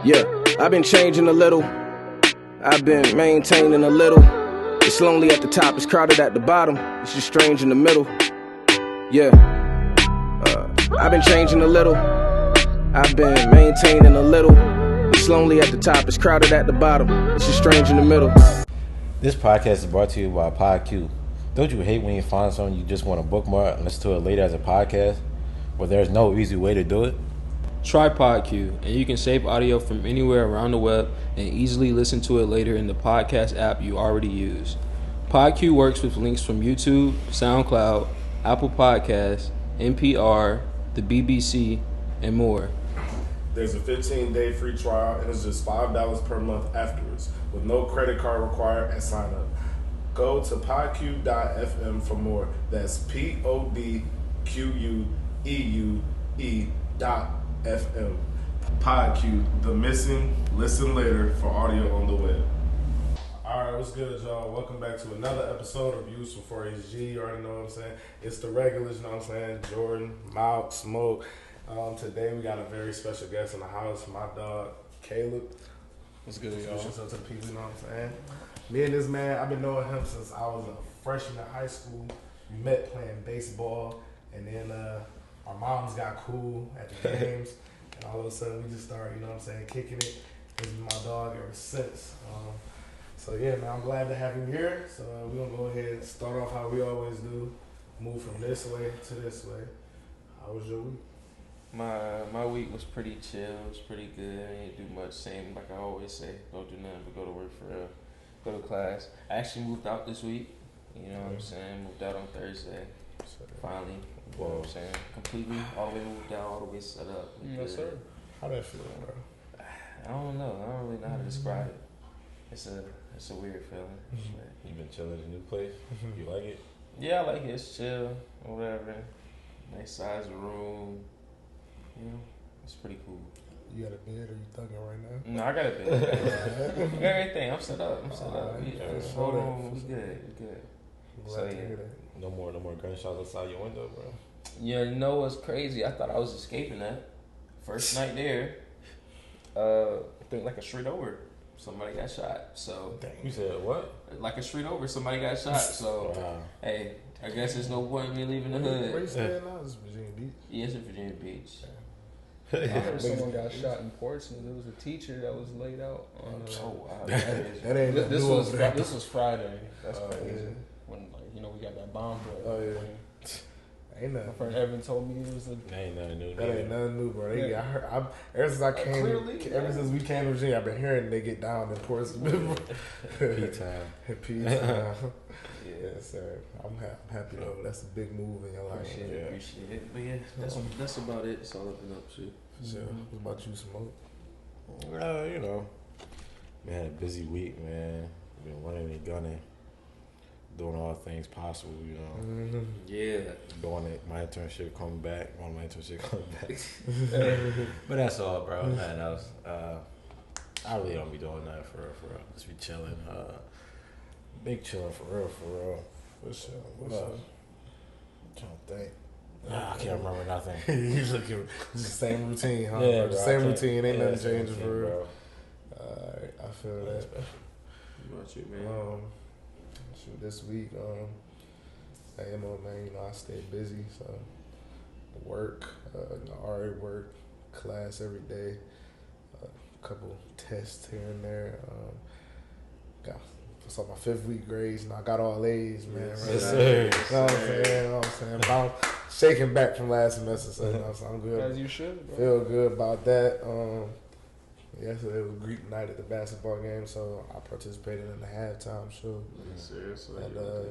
Yeah, I've been changing a little. I've been maintaining a little. It's lonely at the top, it's crowded at the bottom. It's just strange in the middle. Yeah, I've been changing a little. I've been maintaining a little. It's lonely at the top, it's crowded at the bottom. It's just strange in the middle. This podcast is brought to you by PodQ. Don't you hate when you find something you just want to bookmark and listen to it later as a podcast, but there's no easy way to do it? Try PodQ, and you can save audio from anywhere around the web and easily listen to it later in the podcast app you already use. PodQ works with links from YouTube, SoundCloud, Apple Podcasts, NPR, the BBC, and more. There's a 15-day free trial, and it's just $5 per month afterwards, with no credit card required at sign up. Go to podq.fm for more. That's podquue.fm. PodQ, the missing listen later for audio on the web. Alright, what's good, y'all? Welcome back to another episode of Views from 4HG. You already know what I'm saying. It's the regulars, you know what I'm saying? Jordan, Mount, Smoke. Today we got a very special guest in the house, my dog, Kaeleb. What's good, y'all? Introduce yourself to the people, you know what I'm saying? Me and this man, I've been knowing him since I was a freshman in high school. We met playing baseball, and then our moms got cool at the games, and all of a sudden we just started, you know what I'm saying, kicking it. He's been my dog ever since. So yeah, man, I'm glad to have him here. So we're going to go ahead and start off how we always do, move from this way to this way. How was your week? My week was pretty chill. It was pretty good. I didn't do much. Same like I always say. Don't do nothing but go to work for real. Go to class. I actually moved out this week. You know what I'm saying? Moved out on Thursday. Finally. You know what I'm saying? Completely. All the way moved out. All the way set up. Yes, sir. How that feel, bro? I don't know. I don't really know how to describe it. It's a weird feeling. You been chilling in a new place? You like it? Yeah, I like it. It's chill. Whatever. Nice size room. You know, it's pretty cool. You got a bed or you thugging right now? No, I got a bed. I got everything. I'm set up. We good. So yeah. No more gunshots outside your window, bro. Yeah, you know what's crazy? I thought I was escaping that. First night there, I think like a street over, somebody got shot. So You said what? like a street over, somebody got shot. So hey, I guess there's no point in me leaving the hood. Where you staying now? This is Virginia Beach. Yeah, it's in Virginia Beach. I heard someone got shot in Portsmouth. There was a teacher that was laid out. On, wow. That ain't this new was over there. this was Friday. That's crazy. Yeah. When we got that bomb threat. Oh yeah. Ain't My nothing. friend Evan told me it was a. That ain't nothing new. That ain't nothing new, bro. Yeah. I heard. Ever since I came, Clearly, since we came to Virginia, I've been hearing they get down in Portsmouth. P-time. P-time. Yes, sir. I'm happy though. That's a big move in your life. Appreciate it. But yeah, that's about it. That's all I've been up to. Sure. What about you, Smoke? You know, we had a busy week, man. Been running and gunning, doing all things possible, you know. Mm-hmm. Yeah. Going to my internship, coming back. On my internship, coming back. But that's all, bro. Nothing else. I really don't be doing that for real. Just be chilling. Big chilling for real. What's up? I'm trying to think. I can't remember nothing. You looking it's the same routine, huh? Yeah, The bro, same routine. Ain't nothing same changing routine, for real. bro. I feel that. What about you, man? Shoot, this week, I stay busy, so work, already work, class every day, a couple tests here and there. So my 5th week grades, I got all A's, man. Yes, right sir. You know what I'm saying? But I'm shaking back from last semester, so I'm good. As you should, bro. Feel good about that. Yesterday was Greek night at the basketball game, so I participated in the halftime show. Seriously. And other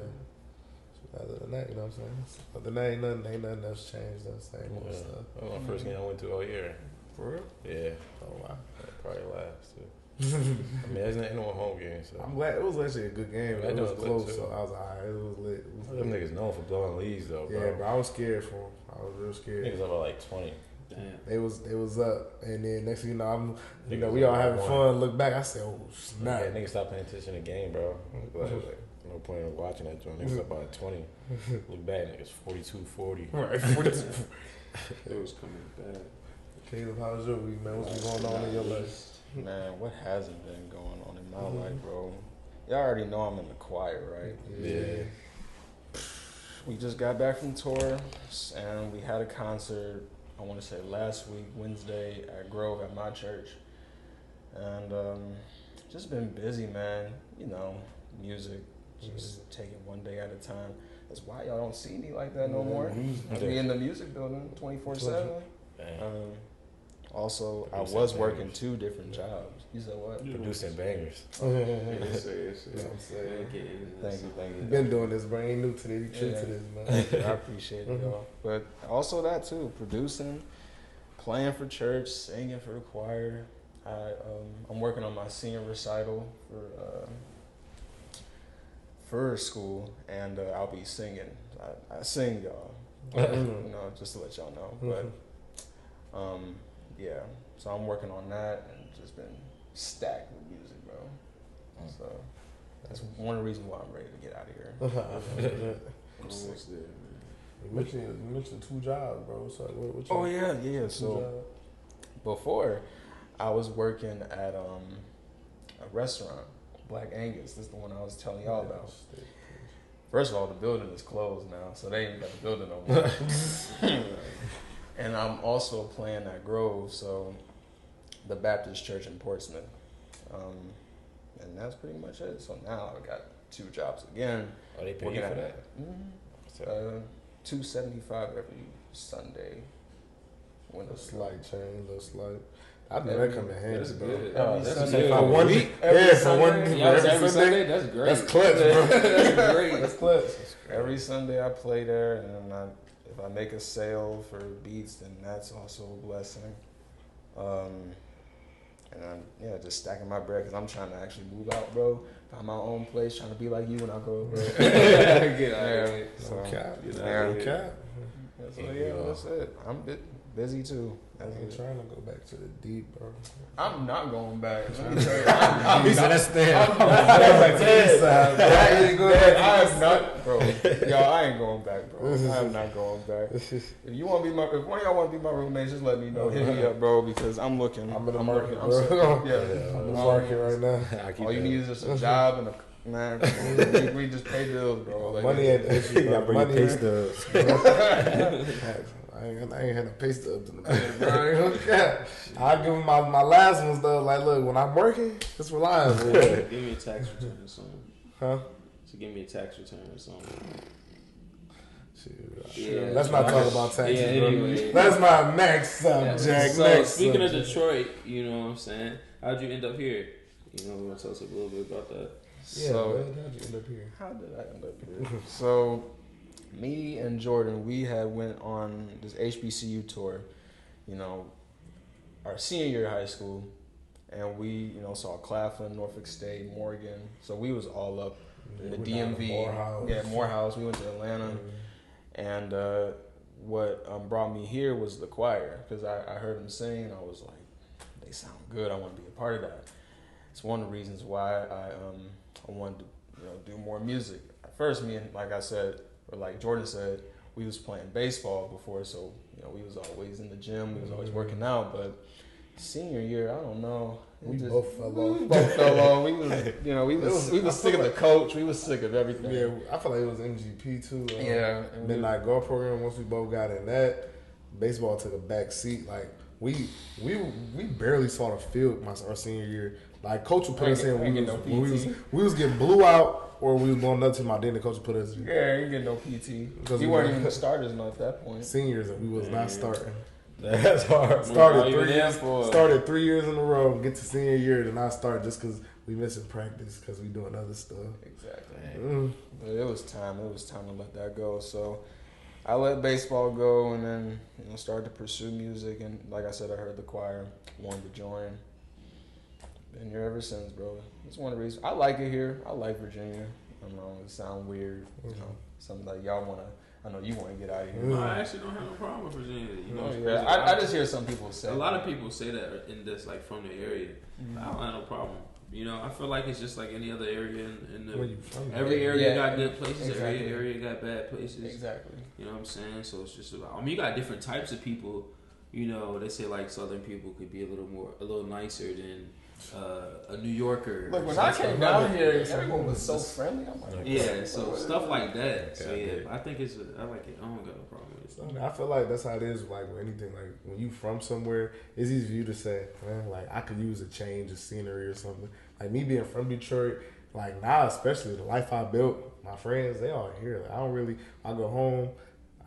than that, you know what I'm saying? Other than that, ain't nothing else changed. That same old stuff. That was my first game I went to all year. For real? Yeah. Oh wow. Probably last too. I mean, there's no home game, so. I'm glad it was actually a good game. Yeah, It was it was close, lit, too. so I was alright. It was lit. Them niggas known for blowing leads though, bro. Yeah, bro. I was scared for him. I was real scared. Niggas up by like 20. Damn. They was up, and then next thing you know, Niggas we all up having by fun. Look back, I said, "Oh Yeah, snap!" niggas stop paying attention to the game, bro. Like, no point in watching that joint. Niggas up by 20. Look back, niggas 42-40. Right, 42. It was coming bad. Kaeleb, how was your week, man? What's been going on in your life? Man, what hasn't been going on in my life, bro? Y'all already know I'm in the choir, right? Yeah. We just got back from tour, and we had a concert, I want to say last week, Wednesday, at Grove at my church. And just been busy, man. You know, music, just taking one day at a time. That's why y'all don't see me like that no more. I be in the music building 24/7. Also, I was working 2 different jobs. You said what? Producing bangers. Yes, sir. You know what I'm saying? Thank you. You've been doing this, bro. Ain't new to this. You true to this, man. I appreciate it, y'all. But also that too, producing, playing for church, singing for the choir. I'm working on my senior recital for school, and I'll be singing. I sing, y'all. You know, just to let y'all know. But yeah, so I'm working on that and just been stacked with music, bro. So that's one reason why I'm ready to get out of here. You mentioned 2 jobs, bro. So what Oh yeah. So before, I was working at a restaurant, Black Angus. This is the one I was telling y'all about. First of all, the building is closed now, so they ain't got the building no more. And I'm also playing at Grove, so the Baptist Church in Portsmouth. And that's pretty much it. So now I got 2 jobs again. Oh, they pay you for that? $275 every Sunday. When a slight change, a slight. I know that come in handy, That's bro. good. That's Sunday. good. For one week, for one Every Sunday, that's great. That's clutch, bro. That's great. That's clutch. Every Sunday I play there, and if I make a sale for beats, then that's also a blessing. And I'm just stacking my bread because I'm trying to actually move out, bro. Find my own place, trying to be like you when I grow up, bro. Get out of here. So, Cap. yeah. Cap. That's it. I'm busy too. I ain't trying to go back to the deep, bro. I'm not going back. Let me tell you, He said that's I'm back to the east side, bro. I am not, bro. Y'all, I ain't going back, bro. I am not going back. If one of y'all want to be my roommates, just let me know. Hit me up, bro, because I'm looking. I'm in the market, I'm bro. yeah. I'm in the market right now. All you need is just a job and a man. We just pay bills, bro. Like, Money ain't the issue, bro. Bring your Money pay ain't. stubs. I ain't had no pay stubs in the bank, bro. I ain't gonna cap. I give them my last ones though. Like, look, when I'm working, it's reliable. Give me a tax return or something. Huh? So give me a tax return or something. Yeah, let's not talk about taxes, Yeah, bro. anyway. That's my next subject. So next speaking subject. of Detroit, you know what I'm saying? How'd you end up here? You know, we want to tell us a little bit about that. Yeah, So, man, how'd you end up here? how did I end up here? So, me and Jordan, we had went on this HBCU tour, you know, our senior year of high school, and we, you know, saw Claflin, Norfolk State, Morgan. So we was all up in the DMV. Morehouse. Yeah, Morehouse. We went to Atlanta, and what brought me here was the choir, because I heard them sing, and I was like, they sound good. I want to be a part of that. It's one of the reasons why I wanted to, you know, do more music. At first, me and, like I said, or like Jordan said, we was playing baseball before, so, you know, we was always in the gym, we was always working out. But senior year, I don't know. We both fell off. Both fell off. We was, you know, we was sick of the coach. We was sick of everything. Yeah, I feel like it was MGP too. Yeah, Midnight Golf Program. Once we both got in that, baseball took a back seat. Like we barely saw the field our senior year. Like coach would put us in. We was getting blew out. Or we was going nuts to my then the coach put us. Yeah, you get no PT. Because we weren't even the starters at that point. Seniors, and we was not starting. That's hard. Started 3 years in a row. Get to senior year, then I start just because we missing practice because we doing other stuff. Exactly. But it was time. It was time to let that go. So I let baseball go, and then, you know, started to pursue music. And like I said, I heard the choir, wanted to join. Been here ever since, bro. It's one of the reasons I like it here. I like Virginia. I don't know, it sound weird, you know. Something like y'all wanna. I know you want to get out of here. No, I actually don't have no problem with Virginia. You know, yeah. I just hear some people say. A lot of people say that in this, like from the area. I don't have no problem. You know, I feel like it's just like any other area in the. Every area got good places. Exactly. Every area got bad places. Exactly. You know what I'm saying? So it's just about. I mean, you got different types of people. You know, they say like Southern people could be a little nicer than a New Yorker. Look, when I came down here, everyone was so friendly. I'm like, yeah, so stuff like that. Okay, So yeah, I think I like it. I don't got no problem with it. I mean, I feel like that's how it is. Like with anything, like when you from somewhere, it's easy for you to say, man, like I could use a change of scenery or something. Like me being from Detroit, like now especially the life I built, my friends they all here. Like, I don't really. I go home,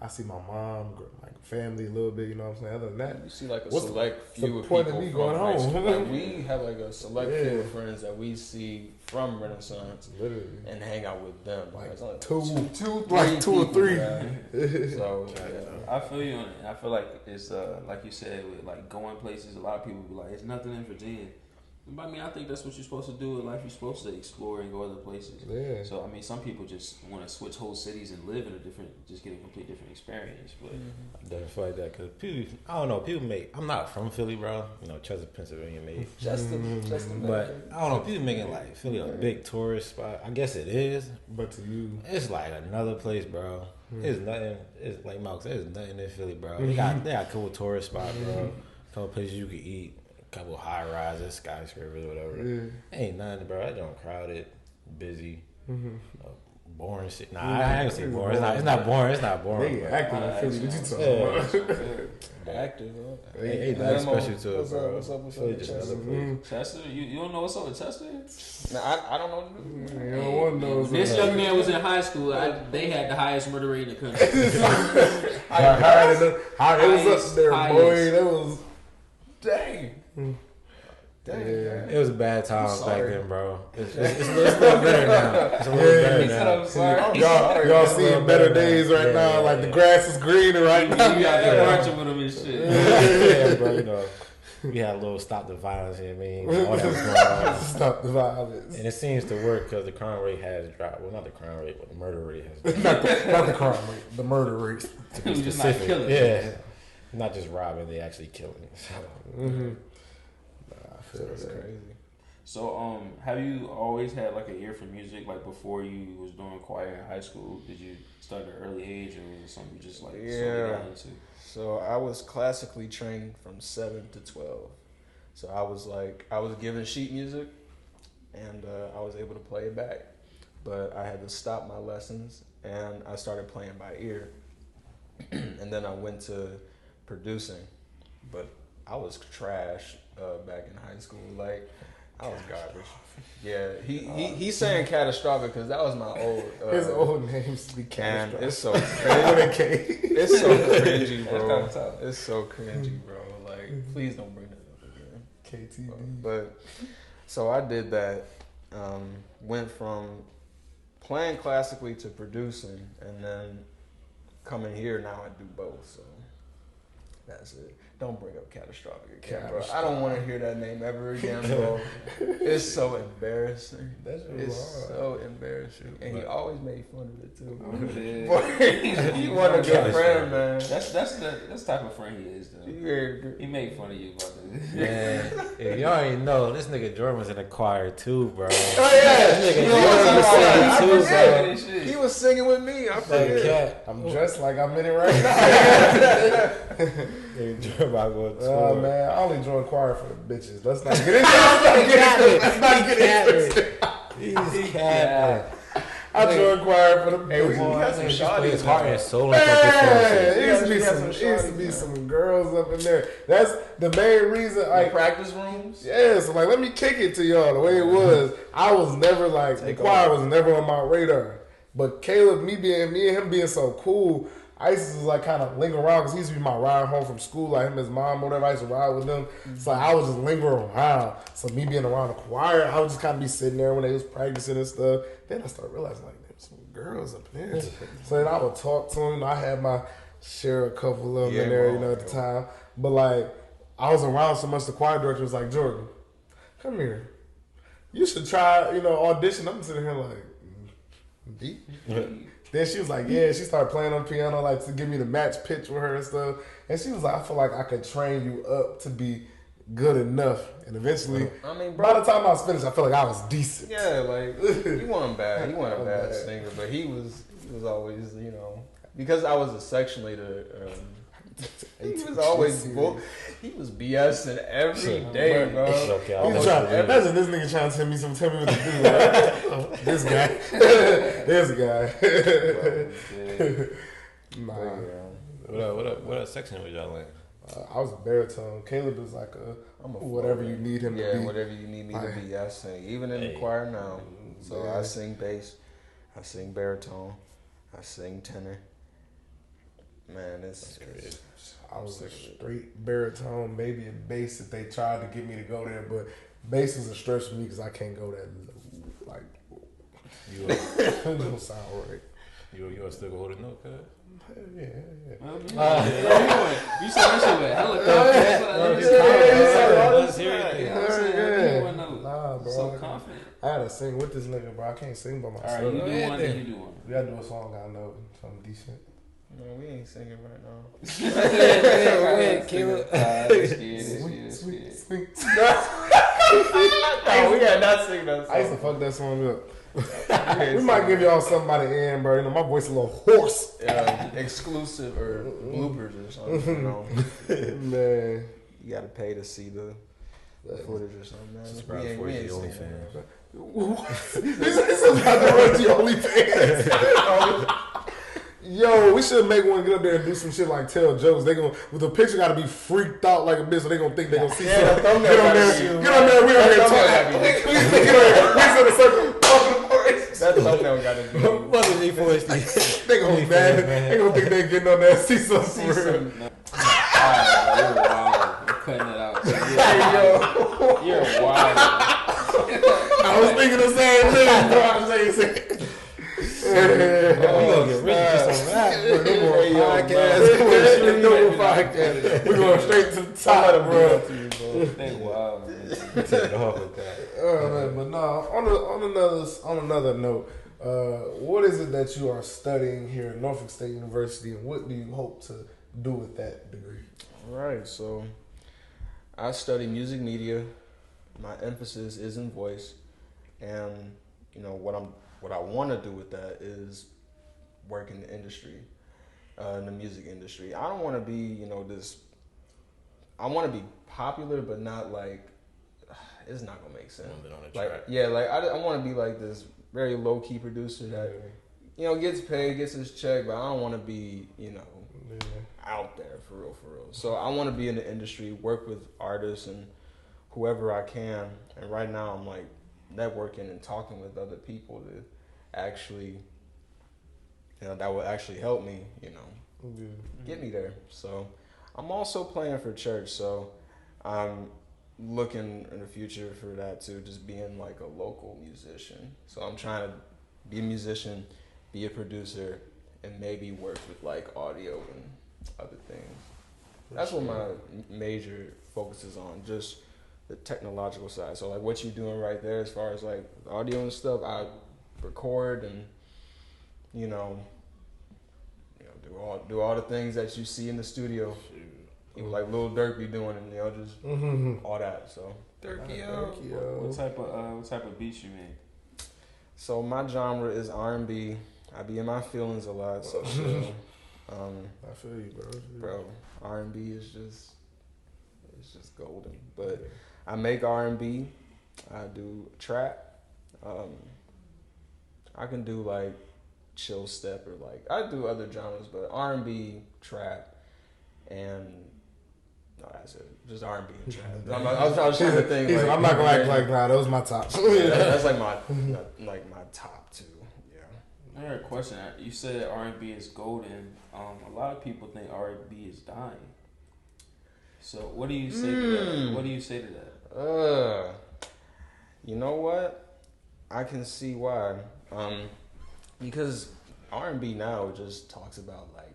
I see my mom, like family a little bit. You know what I'm saying? Other than that, you see like a what's select the few of point people of me from going high home? school. Like we have like a select few of friends that we see from Renaissance literally, and hang out with them. like it's only two or three. So I feel you on it. I feel like it's like you said with like going places. A lot of people be like, "It's nothing in Virginia." But I mean, I think that's what you're supposed to do in life. You're supposed to explore and go other places. Yeah. So I mean, some people just want to switch whole cities and live in a different, just get a complete different experience. But I definitely feel like that because people, I don't know, people make. I'm not from Philly, bro. You know, Chester, Pennsylvania, made. just the But I don't know, people making like Philly a big tourist spot. I guess it is. But to you, It's like another place, bro. It's nothing. It's like Mark said, there's nothing in Philly, bro. They got cool tourist spots, bro. Couple places you can eat. Couple high rises, skyscrapers, whatever. Ain't nothing, bro. That don't crowded, busy, boring shit. Nah, I ain't gonna say boring. It's not boring. It's not boring. they active in Philly. What you talking about? active. Ain't nothing special to it, What's bro. What's up? Philly just another place. Chester, you don't know what's up with Chester? Nah, I don't know what to do. You don't want those. This young man was in high school. They had the highest murder rate in the country. It was up there, boy. That was Dang. Dang. It was a bad time back then, bro. It's a little better now. It's a little better now. I'm sorry. y'all seeing better days right now. Like the grass is greener right now. You out there marching with him and shit. Yeah, bro. You know, we had a little stop the violence. You know what I mean, all that was going on. Stop the violence. And it seems to work because the crime rate has dropped. Well, not the crime rate, but the murder rate has dropped. not the crime rate, the murder rate. To be He was just not specific. killing. Yeah. Not just robbing, they actually killing. So, I feel That's that. crazy. So, have you always had like an ear for music? Like before you was doing choir in high school, did you start at an early age, or was it something you just like slowly got into? So I was classically trained from 7 to 12. So I was given sheet music, and I was able to play it back. But I had to stop my lessons, and I started playing by ear. And then I went to producing, but I was trash back in high school. Like I was garbage. Yeah, he's saying catastrophic because that was my old. His old name used to be And Catastrophic. it's so cringy. It's so cringy, bro. It's so cringy, bro. Like, please don't bring that up again. KTD. But so I did that. Went from playing classically to producing, and then coming here now I do both. So that's it. Don't bring up catastrophic again, bro. I don't want to hear that name ever again, bro. It's so embarrassing. That's It's so embarrassing, and he always made fun of it too. Yeah. Boy, he wasn't a good friend, man. That's the type of friend he is, though. Yeah. He made fun of you about this. man, if y'all ain't know, this nigga Jordan was in the choir too, bro. Oh yeah, This nigga You know what Jordan I'm was saying? singing I too, forget. He was singing with me. I Like forget. cat. I'm dressed like I'm in it right now. Nigga Jordan about going to Oh man, I only joined choir for the bitches. Let's not get into it. Let's not get into it. He's cat. I joined choir for the Hey, we bitches. got some His shawties heart in and there. soul Man, and it used to be We got some, some it used to shawties, be man. some girls up in there. That's the main reason. Like Like, practice rooms. yeah, so like, let me kick it to y'all the way it was. I was never like the choir was never on my radar. But Kaeleb, me and him being so cool, I used to like kind of linger around because he used to be my ride home from school. Like him and his mom, whatever. I used to ride with them. So like, I was just lingering around. So me being around the choir, I would just kind of be sitting there when they was practicing and stuff. Then I started realizing like there was some girls up in there. So then I would talk to them. I had my share a couple of them in there, you know, at the time. But like I was around so much, the choir director was like, Jordan, come here. You should try, you know, audition. I'm sitting here like, deep. Then she was like, yeah, she started playing on the piano, like to give me the match pitch with her and stuff. And she was like, I feel like I could train you up to be good enough. And eventually, I mean, by bro. the time I was finished, I felt like I was decent. Yeah, like he wasn't bad. He wasn't a bad singer, but he was always, you know, because I was a section leader. He was always he was BSing every day, bro. Okay, He's imagine this nigga trying to tell me what to do. Right? This guy. Nah. What section was y'all in? I was a baritone. Caleb is like whatever you need him to be. Yeah, whatever you need me to be, I sing. Even in the choir now. So I sing bass, I sing baritone, I sing tenor. Man, it's crazy. I was a straight baritone, maybe a bass if they tried to get me to go there, but bass is a stretch for me because I can't go that low. Like, it don't sound right. You still go hold a note, cuz? Yeah. You said that shit with hella confidence. Nah, bro. So confident. I gotta sing with this nigga, bro. I can't sing by myself. Alright, you do one, then you do one. We gotta do a song I know, something decent. No, we ain't singing right now. Caleb. Sweet. No, we are not singing that song. I used to fuck that song up. We might give y'all something by the end, bro. You know, my voice a little hoarse. Exclusive or bloopers or something. You know. Man. You gotta pay to see the footage or something, man. Subscribe for the OnlyFans. This is about to run to OnlyFans. Yo, we should make one, get up there and do some shit like tell jokes. They gonna, with the picture gotta be freaked out like a bitch, so they gonna think they gonna see something. Get on there, we on there talking. We in a circle. That thumbnail gotta be. What is he for? They gonna be mad. They gonna think they getting on there and see something for real. You're cutting it out. You're wild. I was thinking the same thing, bro. I was saying. We gonna get rich just on that. We going straight to the top, bro. They wild, man. But no, on another note, what is it that you are studying here at Norfolk State University, and what do you hope to do with that degree? All right, so I study music media. My emphasis is in voice, and you know what I want to do with that is work in the industry, in the music industry. I don't want to be, you know, I want to be popular, but not like, it's not gonna make sense. Like, yeah, like I want to be like this very low key producer that, you know, gets paid, gets his check, but I don't want to be, you know, out there for real. So I want to be in the industry, work with artists and whoever I can. And right now I'm like networking and talking with other people to actually, you know, that will actually help me, you know, get me there. So I'm also playing for church, so I'm looking in the future for that too, just being like a local musician. So I'm trying to be a musician, be a producer, and maybe work with like audio and other things. That's what my major focus is on, just the technological side. So like what you're doing right there as far as like audio and stuff, I record and you know do all the things that you see in the studio. Even like Lil Durk be doing, and you know, just all that. So Durky, what type of beats you make? So my genre is R&B. I be in my feelings a lot, so I feel you, bro. R&B is just golden. But I make R&B. I do trap. I can do like chill step or like I do other genres, but R&B, trap, and no, that's it. Just R&B and trap. I was trying to think. Like, I'm not gonna act like nah. Those my tops. That's like my top two. Yeah. I heard a question. You said R&B is golden. A lot of people think R&B is dying. So what do you say to that? What do you say to that? You know what? I can see why. Because R&B now just talks about like,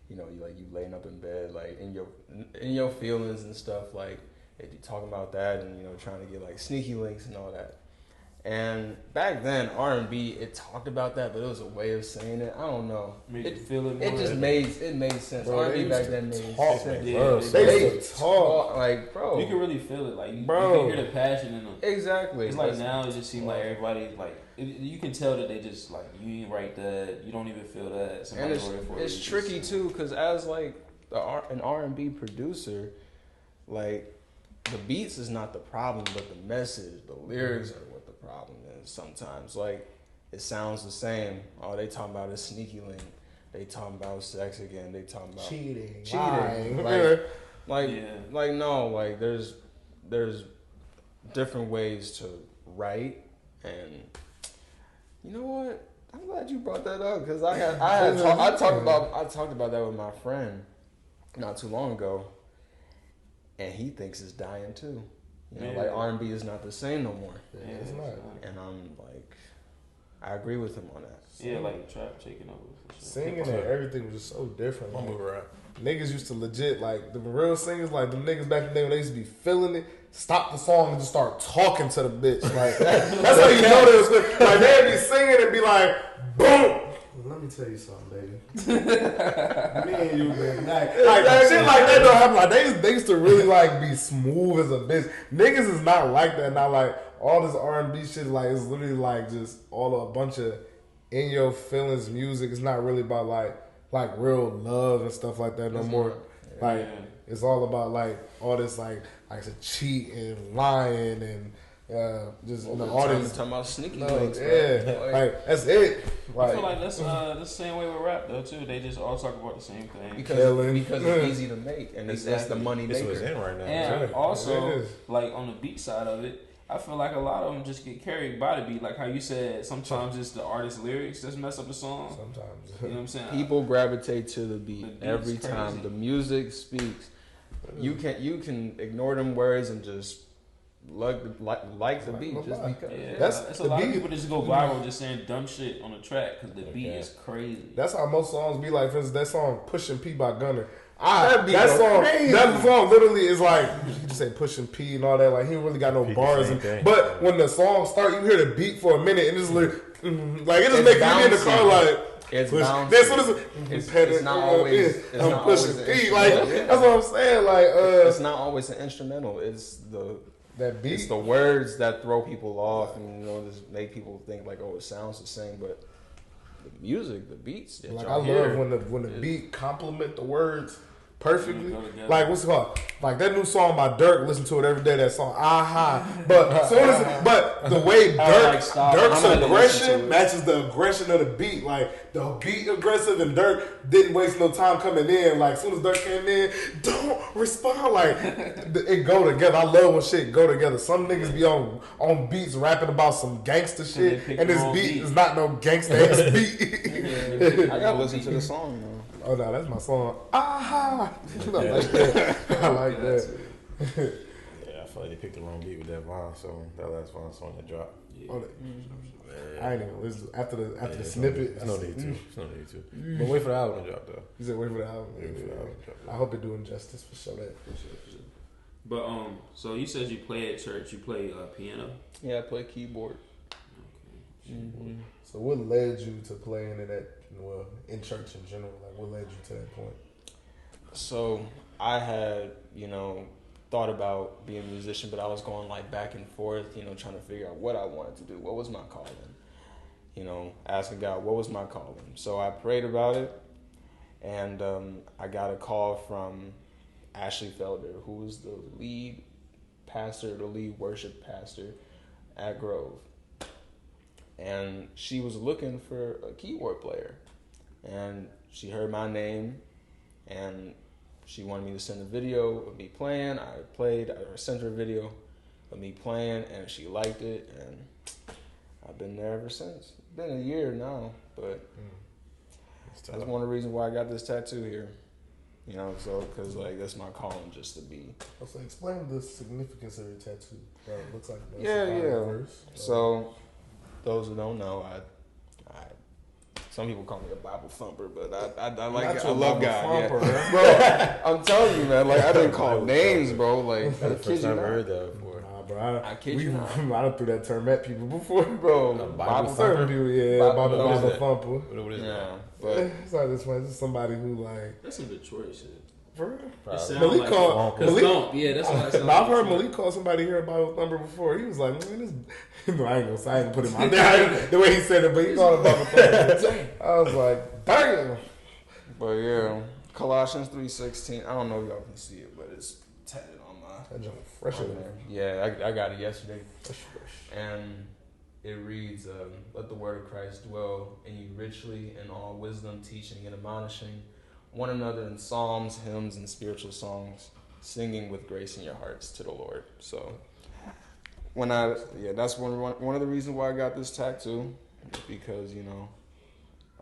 you know, you laying up in bed, like in your feelings and stuff. Like if you talking about that and you know trying to get like sneaky links and all that. And back then R&B it talked about that, but it was a way of saying it. I don't know. It just made sense. Bro, R&B back then made sense. Yeah, they used to talk like, bro. You can really feel it, like you bro. can hear the passion in them. Exactly. It's like now it just seems like everybody like you can tell that they just like you ain't write that, you don't even feel that. And it's tricky too, because as like an R&B producer, like the beats is not the problem, but the message, the lyrics are what the problem is. Sometimes, like it sounds the same. All they talking about is sneaky link. They talking about sex again. They talking about cheating. Like no, like there's different ways to write, and you know what? I'm glad you brought that up because I talked about that with my friend not too long ago, and he thinks it's dying too. You know, like R&B is not the same no more. Yeah, it's not. And I'm like, I agree with him on that. Yeah, like trap taking over. For sure. Singing and everything was just so different. I'm Like, right. niggas used to legit, like, the real singers, like, the niggas back in the day when they used to be feeling it, stop the song and just start talking to the bitch. Like, that's how you know they was good. Like, they'd be singing and be like, boom. Let me tell you something, baby. Me and you, man. Like shit like that don't happen. Like, they used to really, like, be smooth as a bitch. Niggas is not like that. Not like, all this R&B shit, like, it's literally, like, just a bunch of in your feelings music. It's not really about, like real love and stuff like that no more. Like it's all about like all this like I said cheat and lying and just the audience talking about sneaky links. Yeah, like that's it. Like, I feel like that's the same way with rap though too. They just all talk about the same thing because it's easy to make and it's the money maker. This was in right now. And also like on the beat side of it, I feel like a lot of them just get carried by the beat. Like how you said, sometimes it's the artist's lyrics that mess up the song. Sometimes. You know what I'm saying? People gravitate to the beat every crazy. time. The music speaks. You can ignore them words and just like the beat just because. Yeah, it's a lot of people that just go viral just saying dumb shit on the track because the beat is crazy. That's how most songs be. Like, for instance, that song "Pushing P" by Gunna. That song literally is like you just say pushing P and all that. Like he don't really got no bars. But when the song start, you hear the beat for a minute and it's like it just makes you in the car like. It's push. bouncy. This what is it's not always. It's I'm not pushing always P. Like that's what I'm saying. Like it's not always an instrumental. It's that beat. It's the words that throw people off and just make people think like, oh, it sounds the same, but the music, the beats. Like I love when the beat complement the words perfectly. Like what's it called? Like that new song by Dirk. Listen to it every day. That song, Aha. But the way Dirk's aggression matches the aggression of the beat. Like the beat aggressive and Dirk didn't waste no time coming in. Like as soon as Dirk came in, don't respond. Like it go together. I love when shit go together. Some niggas be on beats rapping about some gangster shit, and this beat is not no gangster ass beat. I gotta listen to the song though. Oh no, that's my song. Aha! I like that. I like that. Yeah, I feel like they picked the wrong beat with that Vaughn song. That last Vaughn song that dropped. Yeah. I ain't even listen after the snippet. There's no need to. But wait for the album to drop though. You said wait for the album. I hope it doing justice for sure. But so you said you play at church. You play piano. Yeah, I play keyboard. Okay. Mm-hmm. So what led you to playing in that? Well, in church in general, like what led you to that point? So I had, thought about being a musician, but I was going like back and forth, trying to figure out what I wanted to do. What was my calling? Asking God, what was my calling? So I prayed about it, and I got a call from Ashley Felder, who was the lead worship pastor at Grove. And she was looking for a keyboard player. And she heard my name, and she wanted me to send a video of me playing. I sent her a video of me playing, and she liked it, and I've been there ever since. It's been a year now, but that's one of the reasons why I got this tattoo here. Because that's my calling, just to be. So explain the significance of your tattoo. It looks like verse. So those who don't know, I some people call me a Bible thumper, but I like it. I love God. Yeah. Bro, I'm telling you, man. Like I didn't call names, bro. Like that's the first time I heard that before. Nah, bro. I kid you not. I done threw that term at people before, bro. Bible thumper. Bible thumper. What is that? But it's like this one. This is somebody who like. That's some Detroit shit. For real? Malik called Malik. Yeah, that's what I said. I've heard Malik call somebody here about Thumper before. He was like, man, this. I ain't gonna say, I ain't put him out there the way he said it, but he called him about Thumper. I was like, damn. But yeah, Colossians 3:16. I don't know if y'all can see it, but it's tatted on my. That junk fresh in there. Yeah, I got it yesterday. Fresh. And it reads, let the word of Christ dwell in you richly in all wisdom, teaching and admonishing one another in psalms, hymns, and spiritual songs, singing with grace in your hearts to the Lord. So that's one of the reasons why I got this tattoo, because, you know,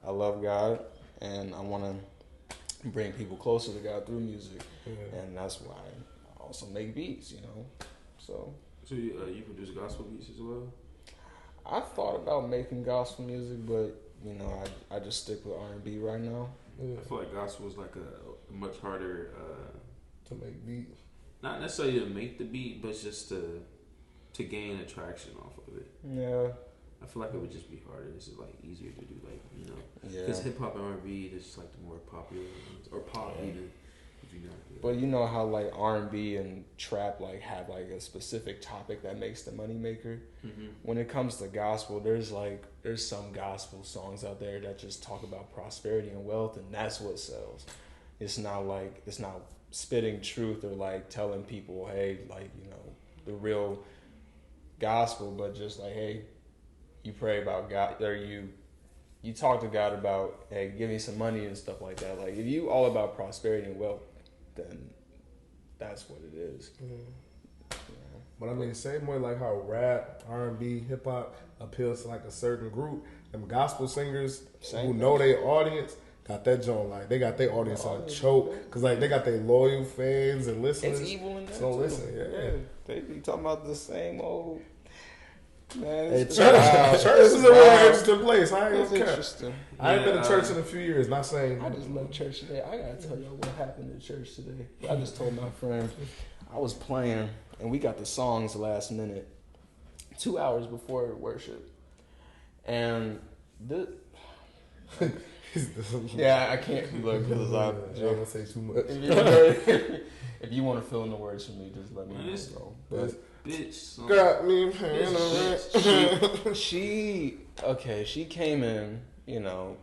I love God and I want to bring people closer to God through music. Yeah. And that's why I also make beats, you know. So you produce gospel beats as well? I thought about making gospel music, but you know, I just stick with R&B right now. Yeah. I feel like gospel is like a much harder to make beats. Not necessarily to make the beat, but just to gain attraction off of it. Yeah. I feel like it would just be harder. This is like easier to do, like, you know, yeah. Because hip hop and R&B is just like the more popular ones, or pop even. But you know how like R&B and trap like have like a specific topic that makes the money maker. Mm-hmm. When it comes to gospel, there's some gospel songs out there that just talk about prosperity and wealth, and that's what sells. It's not spitting truth or like telling people, hey, like, you know, the real gospel, but just like, hey, you pray about God, or you talk to God about, hey, give me some money and stuff like that. Like, if you all about prosperity and wealth, then that's what it is. Mm. Yeah. But I mean, same way like how rap, R&B, hip hop appeals to like a certain group, them gospel singers who know their audience got that joint, like they got their audience on choke, because like they got their loyal fans and listeners. It's evil in that so too. Listen, yeah. They be talking about the same old. Man, hey, church is a real interesting place. I ain't gonna interesting. I ain't been to church in a few years. Not saying I just left church today. I gotta tell y'all what happened at church today. I just told my friend I was playing and we got the songs last minute, 2 hours before worship, and yeah, I can't look because I'm gonna say too much. If you want to fill in the words for me, just let me know. But bitch got me paying she came in, you know,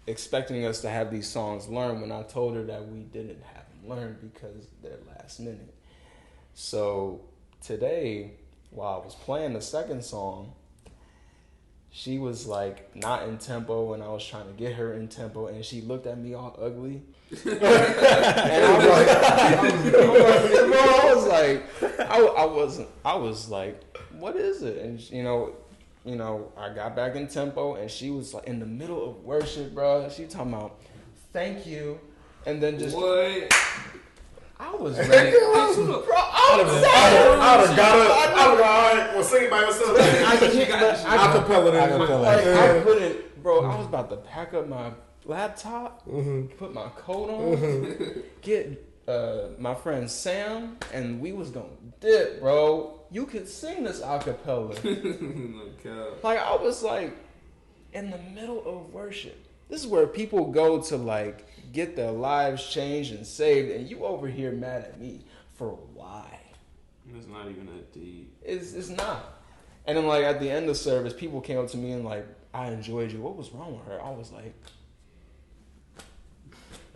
expecting us to have these songs learned when I told her that we didn't have them learned because they're last minute. So today, while I was playing the second song, she was like not in tempo, and I was trying to get her in tempo, and she looked at me all ugly. And I was like, what is it? And you know, I got back in tempo, and she was like in the middle of worship, bro. She talking about thank you, and then just what? I was ready. I would have got up. All right, well, sing it by yourself. I couldn't, bro. I was about to pack up my laptop, put my coat on, get my friend Sam, and we was gonna dip, bro. You could sing this acapella. Like, I was like in the middle of worship. This is where people go to like get their lives changed and saved, and you over here mad at me for why? It's not even that deep. It's not. And then like at the end of service, people came up to me and like, I enjoyed you. What was wrong with her? I was like,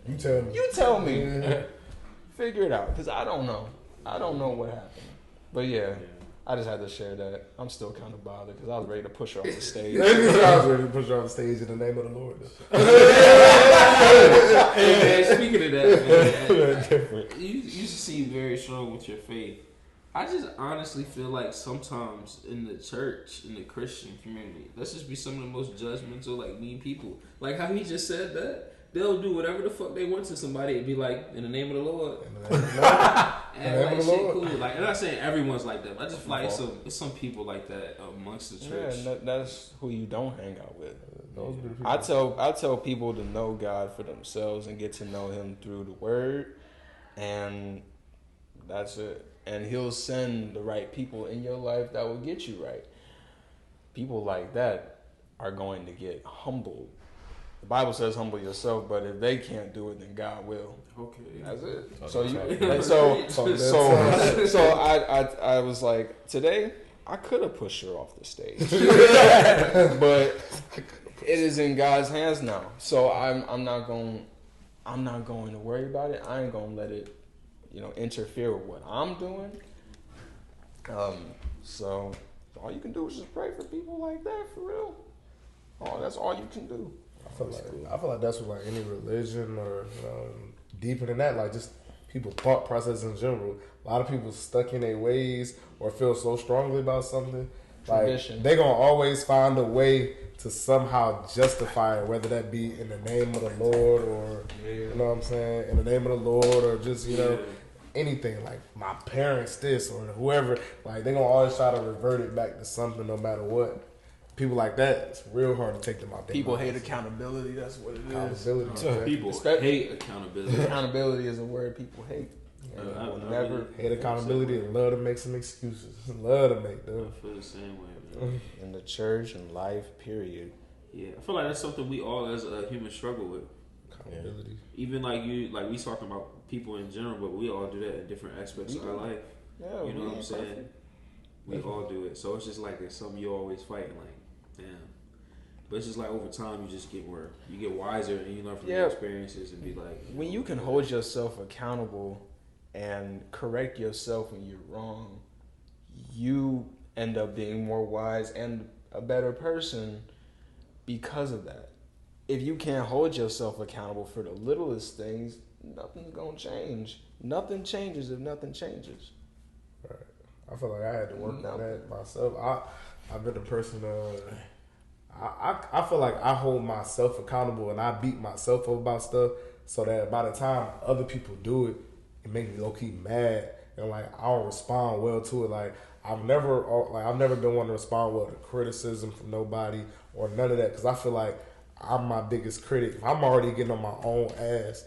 You tell me. Yeah. Figure it out, because I don't know. I don't know what happened. But yeah, I just had to share that. I'm still kind of bothered because I was ready to push her off the stage. I was ready to push her off the stage in the name of the Lord. Hey, man, speaking of that, man, you seem very strong with your faith. I just honestly feel like sometimes in the church, in the Christian community, let's just be some of the most judgmental, like, mean people. Like how he just said that. They'll do whatever the fuck they want to somebody and be like, in the name of the Lord. And like, shit cool. Like, I'm not saying everyone's like that, but I just feel like it's some people like that amongst the church. Yeah, that's who you don't hang out with. I tell people to know God for themselves and get to know Him through the Word, and that's it. And He'll send the right people in your life that will get you right. People like that are going to get humbled. The Bible says humble yourself, but if they can't do it, then God will. Okay, that's it. So I was like, today I could have pushed her off the stage, but it is in God's hands now. So I'm not going to I'm not going to worry about it. I ain't gonna let it, interfere with what I'm doing. So all you can do is just pray for people like that, for real. Oh, that's all you can do. I feel like that's what like any religion or deeper than that, like just people thought process in general. A lot of people stuck in their ways or feel so strongly about something. Like Tradition. they gonna always find a way to somehow justify it, whether that be in the name of the Lord or you know what I'm saying, in the name of the Lord or just anything. Like my parents this or whoever, like they gonna always try to revert it back to something no matter what. People like that, it's real hard to take them out. People hate accountability. That's what it is. Accountability. People hate accountability. Accountability is a word people hate. I Never hate accountability and love to make some excuses. Love to make them. I feel the same way, man. in the church and life, period. Yeah, I feel like that's something we all as a human struggle with. Accountability. Even like we talking about people in general, but we all do that in different aspects of our life. Yeah, You know what I'm saying? We all do it. So it's just like it's something you're always fighting, like, damn. But it's just like over time you just get you get wiser and you learn from your experiences and be like, when you can hold yourself accountable and correct yourself when you're wrong, you end up being more wise and a better person because of that. If you can't hold yourself accountable for the littlest things, nothing's gonna change. Nothing changes if nothing changes. Right. I feel like I had to work on that myself. I've been a person. I feel like I hold myself accountable and I beat myself up about stuff, so that by the time other people do it, it makes me low key mad and like I don't respond well to it. Like I've never been one to respond well to criticism from nobody or none of that, because I feel like I'm my biggest critic. If I'm already getting on my own ass,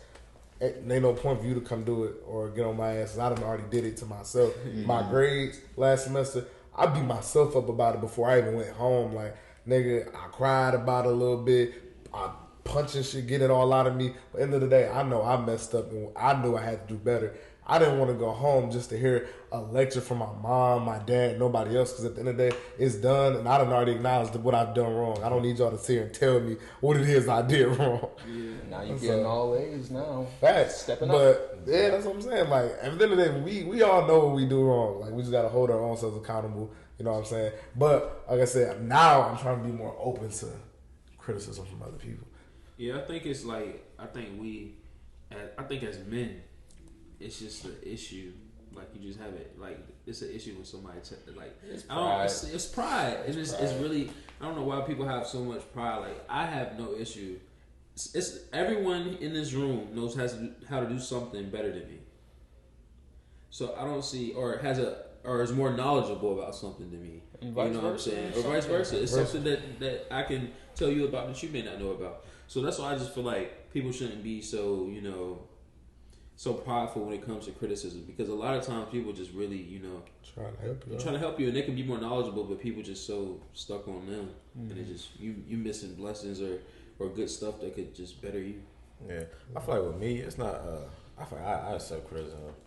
ain't no point for you to come do it or get on my ass, because I done already did it to myself. My grades last semester, I beat myself up about it before I even went home. Like, nigga, I cried about it a little bit. I punching shit, get it all out of me. But at the end of the day, I know I messed up and I knew I had to do better. I didn't want to go home just to hear a lecture from my mom, my dad, nobody else, because at the end of the day, it's done, and I done already acknowledged what I've done wrong. I don't need y'all to sit here and tell me what it is I did wrong. Yeah. Now you're getting all A's now. Facts. Stepping up. But yeah, that's what I'm saying. Like, at the end of the day, we all know what we do wrong. Like, we just got to hold our own selves accountable. You know what I'm saying? But, like I said, now I'm trying to be more open to criticism from other people. Yeah, I think it's like, I think as men, it's just an issue. Like, you just have it. Like, it's an issue when somebody it's pride. It's pride. It's really. I don't know why people have so much pride. Like, I have no issue. It's everyone in this room knows how to do something better than me. So I don't see, or is more knowledgeable about something than me. And you know what I'm saying? Or vice versa. It's something that I can tell you about that you may not know about. So that's why I just feel like people shouldn't be so, so prideful when it comes to criticism, because a lot of times people just really, trying to help you, and they can be more knowledgeable, but people just so stuck on them, and it just you missing blessings or good stuff that could just better you. Yeah, I feel like with me, it's not. I feel like I accept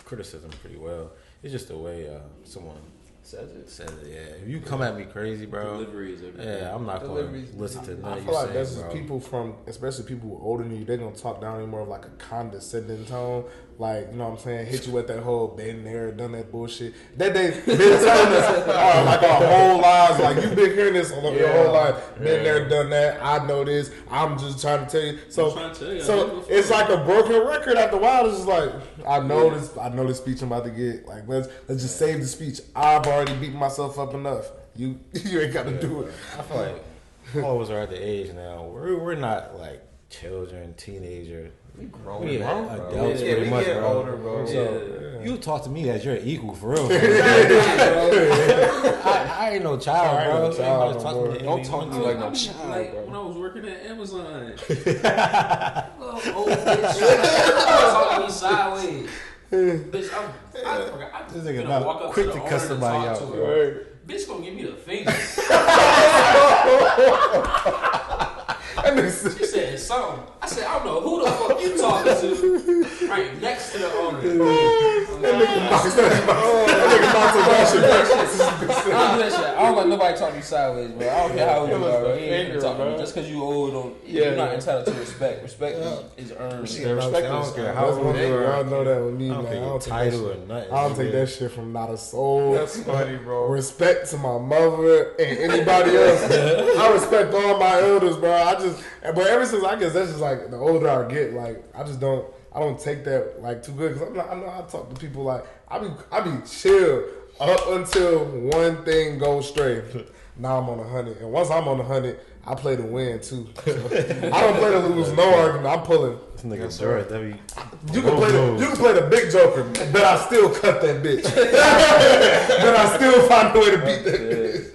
criticism pretty well. It's just the way someone says it. Yeah, if you come at me crazy, bro. Delivery is everything. Yeah, I'm not going to listen to none I of feel you like that's saying, just bro. people especially people who are older than you, they're going to talk down anymore of like a condescending tone. Like, you know what I'm saying? Hit you with that whole been there, done that bullshit. That they been telling us like our whole lives. Like, you've been hearing this your whole life. Been there, done that. I know this. I'm just trying to tell you. So it's like a broken record after a while. It's just like, I know this speech I'm about to get. Like, let's just save the speech. I've already beaten myself up enough. You ain't got to do it. I feel like all of us are at the age now. We're not like children, teenagers. We grown, we bro. adults pretty much, bro. Older, bro. So you talk to me as you're equal for real. I ain't no child, bro. Don't talk to me like no child, like bro. when I was working at Amazon. Little old bitch. Talking me sideways. Bitch, I This nigga not quick to cuss somebody out, bro. Bitch gonna give me the finger. She said something. I said, I don't know who the fuck you talking to. Right next to the owner. I don't do that shit. I don't want nobody talking sideways, bro. I don't care how old you are, bro. You ain't Finger, talking to me. bro. Just because you old, you're not entitled to respect. Respect is earned. Respect I don't is care how how That's old one you thing are. y'all know that with me, I don't man. care I your don't take that title shit. or nothing. I don't take nigga. that shit from not a soul. That's funny, bro. Respect to my mother and anybody else. I respect all my elders, bro. But ever since I guess that's just like the older I get, like I don't take that like too good because I know I talk to people like I be chill up until one thing goes straight. Now I'm on 100, and once I'm on 100, I play to win too. So, I don't play to lose. No argument. I'm pulling. This nigga George, that be. You can play the big joker, but I still cut that bitch. But I still find a way to beat that bitch.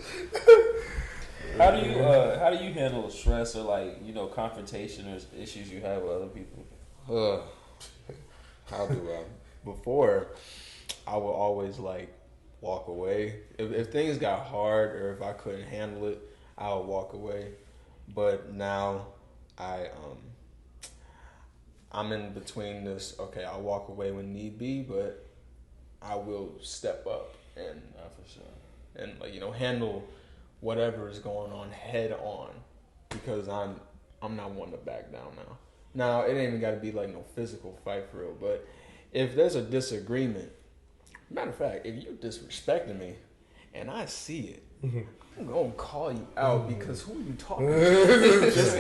How do you handle stress or confrontation or issues you have with other people? How do I? Before, I would always walk away. If things got hard or if I couldn't handle it, I would walk away. But now I'm in between this. Okay, I'll walk away when need be, but I will step up and for sure, and handle whatever is going on head on, because I'm not one to back down now. Now it ain't even got to be no physical fight for real, but if there's a disagreement, matter of fact, if you disrespecting me and I see it, I'm gonna call you out because who are you talking to? It's because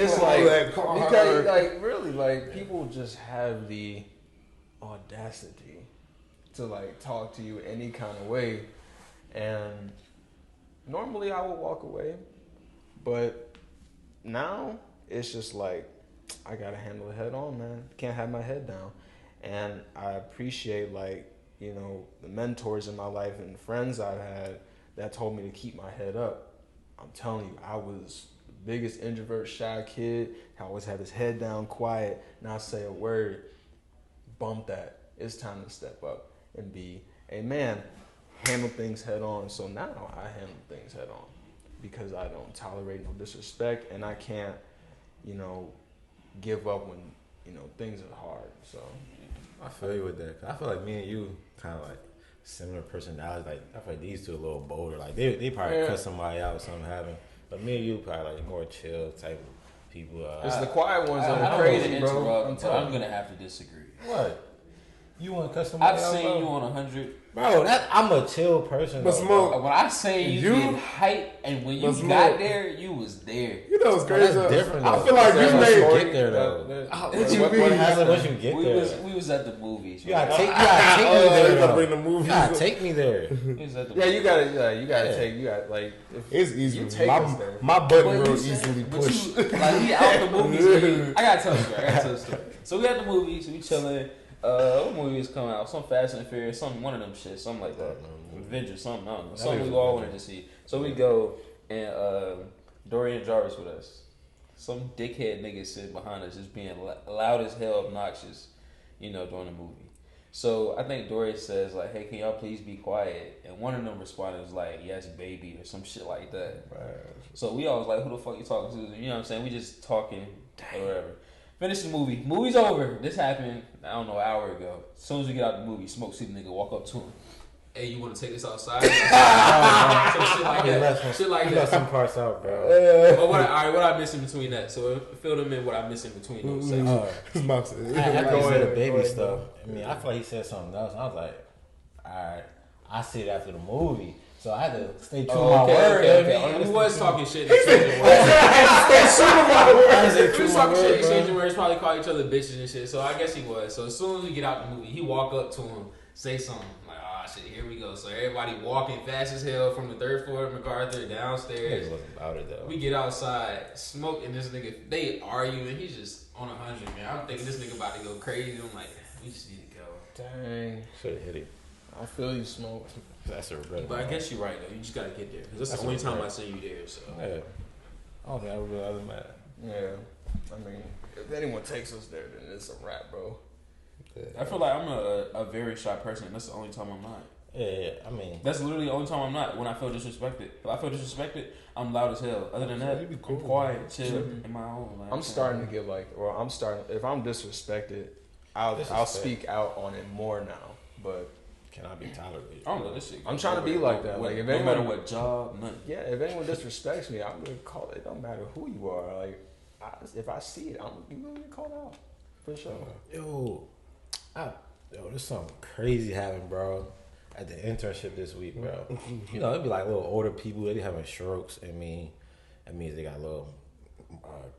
really people just have the audacity to talk to you any kind of way, and normally I would walk away, but now it's just I gotta handle it head on, man. Can't have my head down. And I appreciate the mentors in my life and friends I've had that told me to keep my head up. I'm telling you, I was the biggest introvert, shy kid. I always had his head down, quiet, not say a word. Bump that. It's time to step up and be a man. Handle things head on. So now I handle things head on because I don't tolerate no disrespect, and I can't, give up when things are hard. So I feel you with that. 'Cause I feel like me and you kind of similar personalities. I feel like these two are a little bolder. They probably cut somebody out or something happened. But me and you probably more chill type of people. It's the quiet ones that I are don't crazy, mean to bro. interrupt, but I'm gonna have to disagree. What? You want to cut somebody I've out? seen bro? you on 100. Bro, I'm a chill person. But though, Smoke, bro. When I say you get hype, and when you got there, you was there. you know what's crazy? That's different. I though. feel like That's you once made. get there though. What happens once you get We there? was at the movies. You gotta take me You there. gotta though. bring the movies. You gotta take me there. We was at the Yeah, you movies. gotta take. If It's easy. you take us My, there. my button But real you said- easily but pushed. you- we out the movies. Man. I gotta tell the story. So we at the movies. We chilling. What movie is coming out? Some Fast and Furious. One of them shit. Something like that. Avengers. Something. I don't know. Something we all wanted to see. So we go and Dorian Jarvis with us. Some dickhead nigga sitting behind us, just being loud as hell, obnoxious. During the movie. So I think Dorian says "Hey, can y'all please be quiet?" And one of them responded was "Yes, baby," or some shit like that. So we always "Who the fuck you talking to?" You know what I'm saying? We just talking or whatever. Finish the movie. Movie's over. This happened, I don't know, an hour ago. As soon as we get out the movie, Smoke see the nigga walk up to him. Hey, you want to take this outside? Some shit like that. Shit like You that. got some parts out, bro. But what I miss in between that? So fill them in what I miss in between those sections. His mouth said, After he Go said the ahead, baby go ahead, stuff, I feel like he said something else. And I was like, alright, I see it after the movie. So I had to stay true to my word. Okay. We was talking shit and exchanging words. We was talking shit, exchanging words, probably call each other bitches and shit. So I guess he was. So as soon as we get out the movie, he walk up to him, say something. Shit, here we go. So everybody walking fast as hell from the 3rd floor of MacArthur downstairs. It wasn't about it though. We get outside, Smoke and this nigga, they arguing. He's just on 100, man. I'm thinking this nigga about to go crazy. I'm like, we just need to go. Dang, Should have hit it. I feel you, Smoke. That's a regret. But I guess you're right though. You just gotta get there. 'Cause that's the only time I see you there. So Yeah. I don't think I would be other than that. Yeah, I mean, if anyone takes us there, then it's a wrap, bro. I feel like I'm a very shy person. And that's the only time I'm not. Yeah. I mean, That's literally the only time I'm not. When I feel disrespected. If I feel disrespected, I'm loud as hell. Other than that, I'm quiet, chill, in my own. Like, I'm starting to get if I'm disrespected, I'll speak out on it more now. But cannot be tolerated. I don't know this shit. I'm trying to be like that. Like, if no anyone, matter what job, nothing. yeah, if anyone disrespects me, I'm gonna call it. It don't matter who you are. Like, if I see it, I'm gonna get called out for sure. Yo, there's something crazy happened, bro. At the internship this week, bro. You know, it'd be like little older people. They be having strokes. That means they got little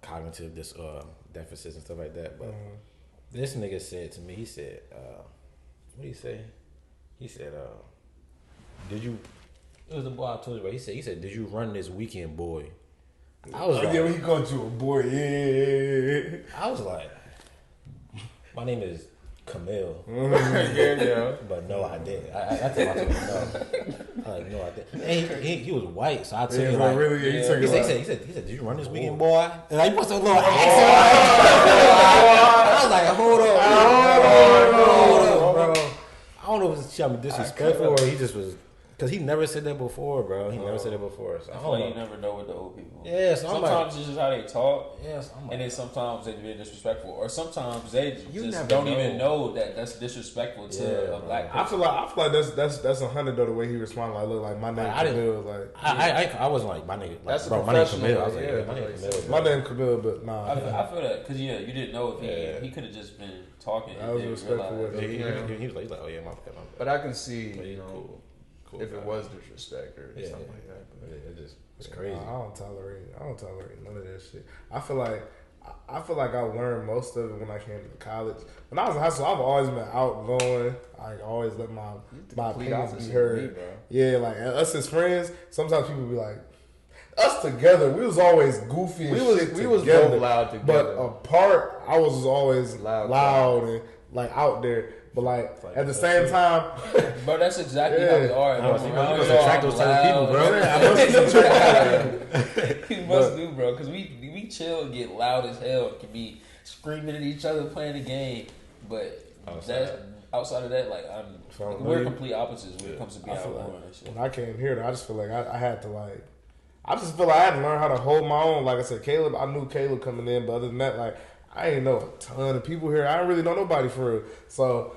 cognitive deficits and stuff like that. But this nigga said to me, he said, what did he say? He said, did you? It was the boy I told you about. He said, did you run this weekend, boy? I was like, yeah, when he called you a boy, yeah. I was like, my name is Camille. Yeah. But no, I didn't. I told him no. I like, no, I didn't. And he was white, so I took it like. Really, He took it like, said, did you run this weekend, boy? And I put some little accent. I was like, hold up, bro. I don't know if it's trying to be disrespectful or he just was. Because he never said that before, bro. He never said that before. So I feel like you never know with the old people. Yeah, so sometimes it's just how they talk. Yes, and then sometimes they be disrespectful, or sometimes they You just never don't know. even know that that's disrespectful to a black I person. feel like that's 100 though the way he responded. Like, look, like my name I didn't- Camille, like I wasn't like my nigga. Like, That's a bro, my name professional Camille. I was way, like, yeah, yeah, my name like, Camille. my name Camille, but nah. I feel that because you didn't know if he could have just been talking. I and was didn't respectful realize. with it. He was like, oh yeah, my bad. But I can see, But he's you know, cool if it guy. was disrespect or Yeah, something like that. But It's crazy. I don't tolerate none of that shit. I feel like I learned most of it when I came to college. When I was in high school, I've always been outgoing. I always let my complete opinions opposite be of heard. me, bro. Yeah, like us as friends, sometimes people be like, us together, we was always goofy and shit we was together. both loud together. But apart, I was always loud and like out there. But like at the same time, Bro, that's exactly how we are. No, Bro. you Around must y'all, attract those type of people, bro. I must be You must do, bro, because we chill and get loud as hell. Can be screaming at each other playing the game, but outside of that, like we're complete opposites when it comes to being outgoing and shit. when I came here, I just feel like I had to like. I just feel like I had to learn how to hold my own. Like I said, Kaeleb, I knew Kaeleb coming in, but other than that, like I ain't know a ton of people here. I didn't really know nobody for real. So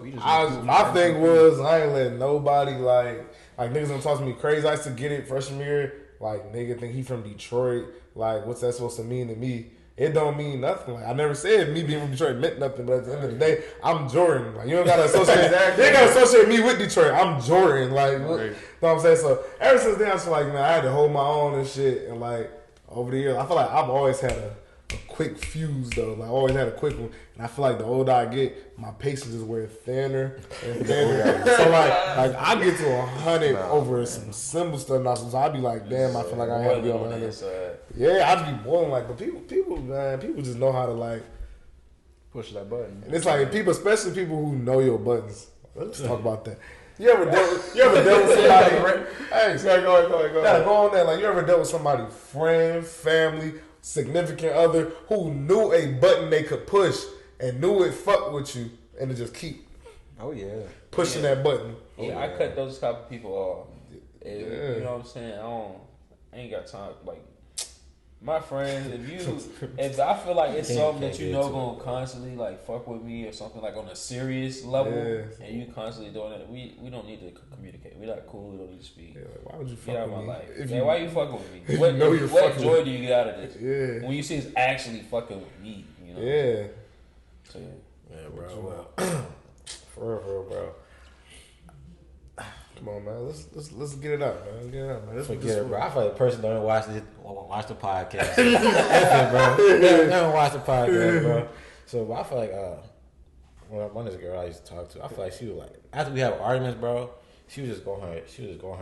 my thing was I ain't letting nobody like niggas gonna talk to me crazy. I used to get it freshman year. Like nigga think he from Detroit. Like what's that supposed to mean to me? It don't mean nothing. Like I never said me being from Detroit meant nothing, but at the end of the day, I'm Jordan. Like you don't gotta associate you ain't gotta associate me with Detroit. I'm Jordan. Like what, you know what I'm saying? So ever since then I feel like man, I had to hold my own and shit. And like over the years, I feel like I've always had a quick fuse though. Like I always had a quick one. And I feel like the older I get, my patience is wearing thinner and thinner. So like I get to 100 over some simple stuff now. So I be like, damn, I feel like I have to be on the 100. Yeah, I just be boiling like, but people, man, people just know how to like push that button. And it's like people, especially people who know your buttons. Let's talk about that. You ever dealt with somebody? Hey, go on there. Like you ever dealt with somebody, friend, family, significant other, who knew a button they could push and knew it fucked with you, and to just keep pushing that button. Yeah, I cut those type of people off. You know what I'm saying? I ain't got time. Like my friends, if I feel like it's something that you know gonna constantly like fuck with me or something like on a serious level, and you constantly doing it, we don't need to communicate. We not cool. We don't need to speak. Yeah, like, why would you fuck get out with of me? my life. Why you fucking with me? What joy do you get out of this? Yeah. When you see it's actually fucking with me, you know. Yeah. So yeah, bro. Well, for real, bro. Come on, man. Let's get it out, man. Get it out, man. Forget it, bro. I feel like the person don't watch the podcast. That's it, bro. Never watch the podcast, bro. So I feel like one of this girl I used to talk to, I feel like she was like after we have arguments, bro. She was just going on her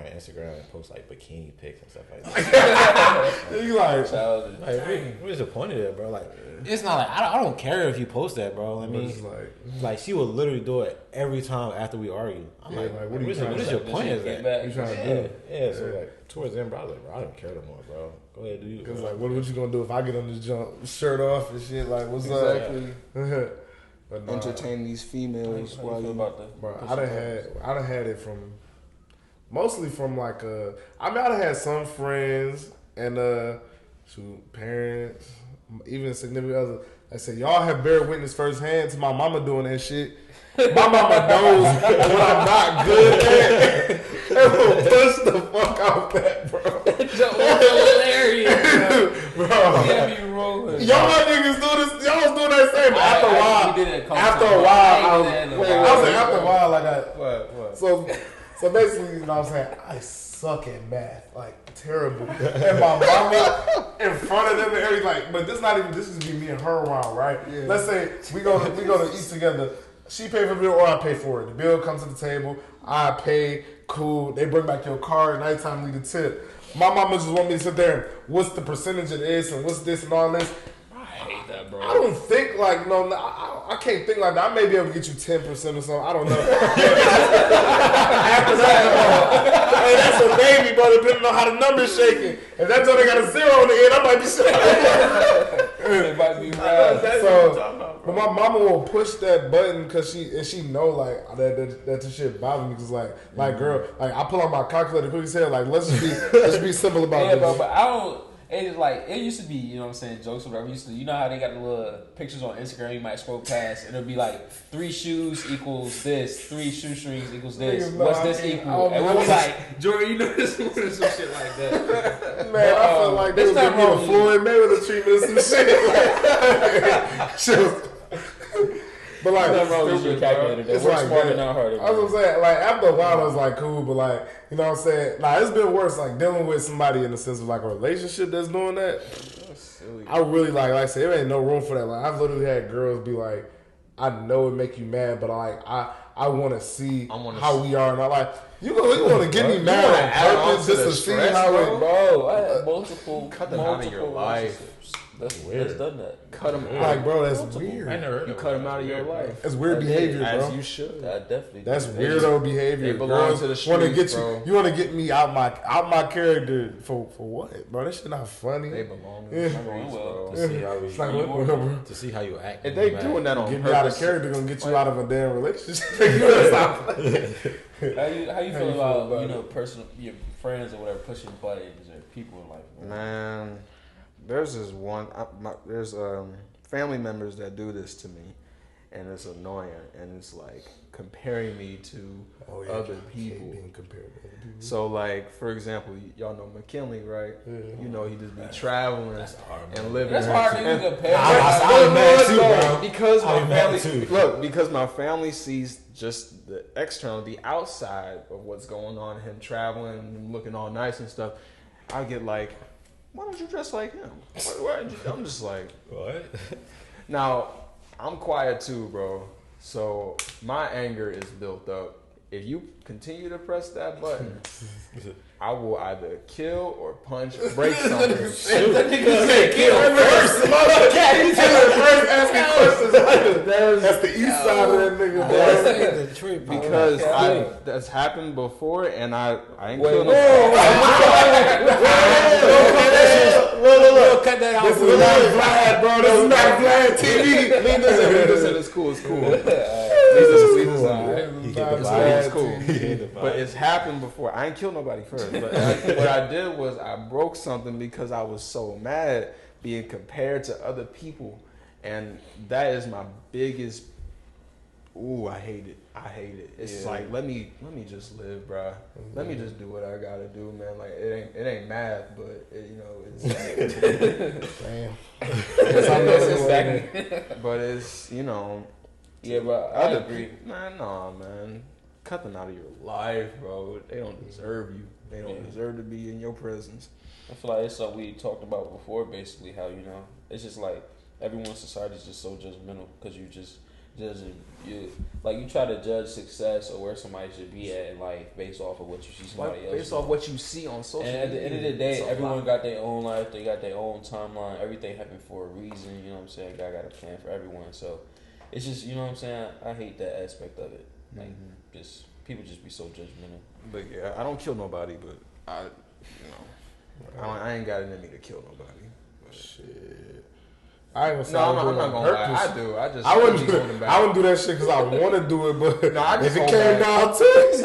Instagram and post like bikini pics and stuff like that. You like what is the point of that, bro? Like, it's not like I don't care if you post that, bro. I mean, like she would literally do it every time after we argue. I'm like, what is your point of that? You trying to do? Yeah. So like towards the end, bro, I was like, bro, I don't care no more, bro. Go ahead, do you? Because like, what you gonna do if I get on this jump, shirt off and shit? Like, what's up? But entertain these females while you about that. Bro, I done had it from mostly from like I done had some friends and parents, even significant others I said, y'all have bear witness firsthand to my mama doing that shit. My mama knows what I'm not good at. And will push the fuck out that, bro. Hilarious, Bro. Yeah, be rolling. Y'all niggas do this. Y'all was doing that same. But after a while, we did it a couple after a times. while, I ain't did that in a I was like, after a while, like What? so basically, you know what I'm saying? I suck at math, like terrible. And my mama in front of them and everything, like, but this is be me and her around, right? Yeah. Let's say we go to eat together. She pay for the bill or I pay for it. The bill comes to the table. I pay. Cool. They bring back your card. Nighttime, leave the tip. My mama just want me to sit there and what's the percentage of this and what's this and all this. I hate that, bro. I don't think like no. I can't think like that. I may be able to get you 10% or something. I don't know. After that, hey, that's a baby, bro. Depending on how the numbers shaking. If that's all they got a zero on the end, I might be shit. It might be right. But my mama will push that button because she know like that the shit bothers me. Cause like girl, like I pull out my calculator, quick as hell. Like let's be simple about this. Bro, but I don't. It's like it used to be, you know what I'm saying, jokes or whatever. You know how they got the little pictures on Instagram you might scroll past and it'll be like 3 shoes equals this, 3 shoestrings equals this. What's this equal? And we'll be like, Jordan, you know this one or some shit like that. Man, I felt like they was giving me a Floyd Mayweather treatment or some shit. But like, it's like smarter, not harder. I was gonna say, like after a while, I was like, cool, but like, you know what I'm saying? Like, it's been worse, like dealing with somebody in the sense of like a relationship that's doing that. That's silly. I really like I said, there ain't no room for that. Like, I've literally had girls be like, I know it make you mad, but like, I want to see how we are, and I like. You want to get me mad on purpose just to see how it, bro. I had multiple. Cut them out of your life. That's done that. Cut them out. Like, bro, that's weird. I never heard You cut them out of your life. That's weird behavior, bro. As you should. I definitely. That's weirdo behavior. They belong to the streets, bro. You want to get me out my character for what, bro? That shit not funny. They belong to the streets, bro. To see how you act. If they doing that on get purpose, me out of character, gonna get you out of a damn relationship. How you feel about your friends or whatever pushing buttons or people like? Man, there's this one. There's family members that do this to me, and it's annoying. And it's like comparing me to other people. Being compared to other people. So like, for example, y'all know McKinley, right? Yeah. You know he just be traveling and living. That's hard to compare. I'm mad too, bro. Because my family sees just the external, the outside of what's going on, him traveling and looking all nice and stuff. I get like, why don't you dress like him? I'm just like, what? Now, I'm quiet too, bro. So my anger is built up. If you continue to press that button, I will either kill or punch or break something. That nigga said kill first. Asking questions. That's the east side of that nigga, bro. Because that's happened before, and I ain't killed Look, cut that out. This is not Vlad, bro. This is not Vlad TV. Leave this in. It's cool. It's cool. It's cool. But it's happened before. I ain't killed nobody first. But what I did was I broke something because I was so mad being compared to other people, and that is my biggest. Ooh, I hate it. It's like let me just live, bro. Let me just do what I gotta do, man. Like it ain't math, but it's. Damn. But it's Yeah, bro. I agree. Man, cut them out of your life, bro. They don't deserve you. They don't deserve to be in your presence. I feel like it's something we talked about before, basically, how, it's just like everyone's society is just so judgmental because you just judging, you try to judge success or where somebody should be at in life based off of what you see somebody else based off what you see on social media. And at the end of the day, everyone got their own life, they got their own timeline, everything happened for a reason, you know what I'm saying? God got a plan for everyone, so it's just, you know what I'm saying? I hate that aspect of it. Like, just people just be so judgmental. But yeah, I don't kill nobody, but I ain't got it in me to kill nobody. But shit. I ain't gonna say I'm not gonna lie. I do. I wouldn't do that shit because I want to do it, but if it came down to it,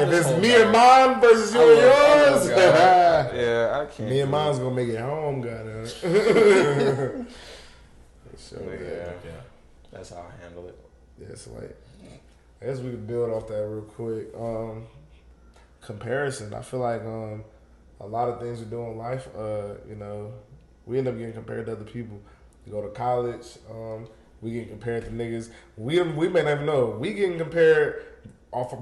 if it's me and mine versus you and yours, yeah, I can't. Me and mine's gonna make it home, goddamn. sure. Yeah. That's how I handle it. Yeah, so like, I guess we could build off that real quick. Comparison. I feel like a lot of things we do in life, we end up getting compared to other people. We go to college, we get compared to niggas. We may not even know. We getting compared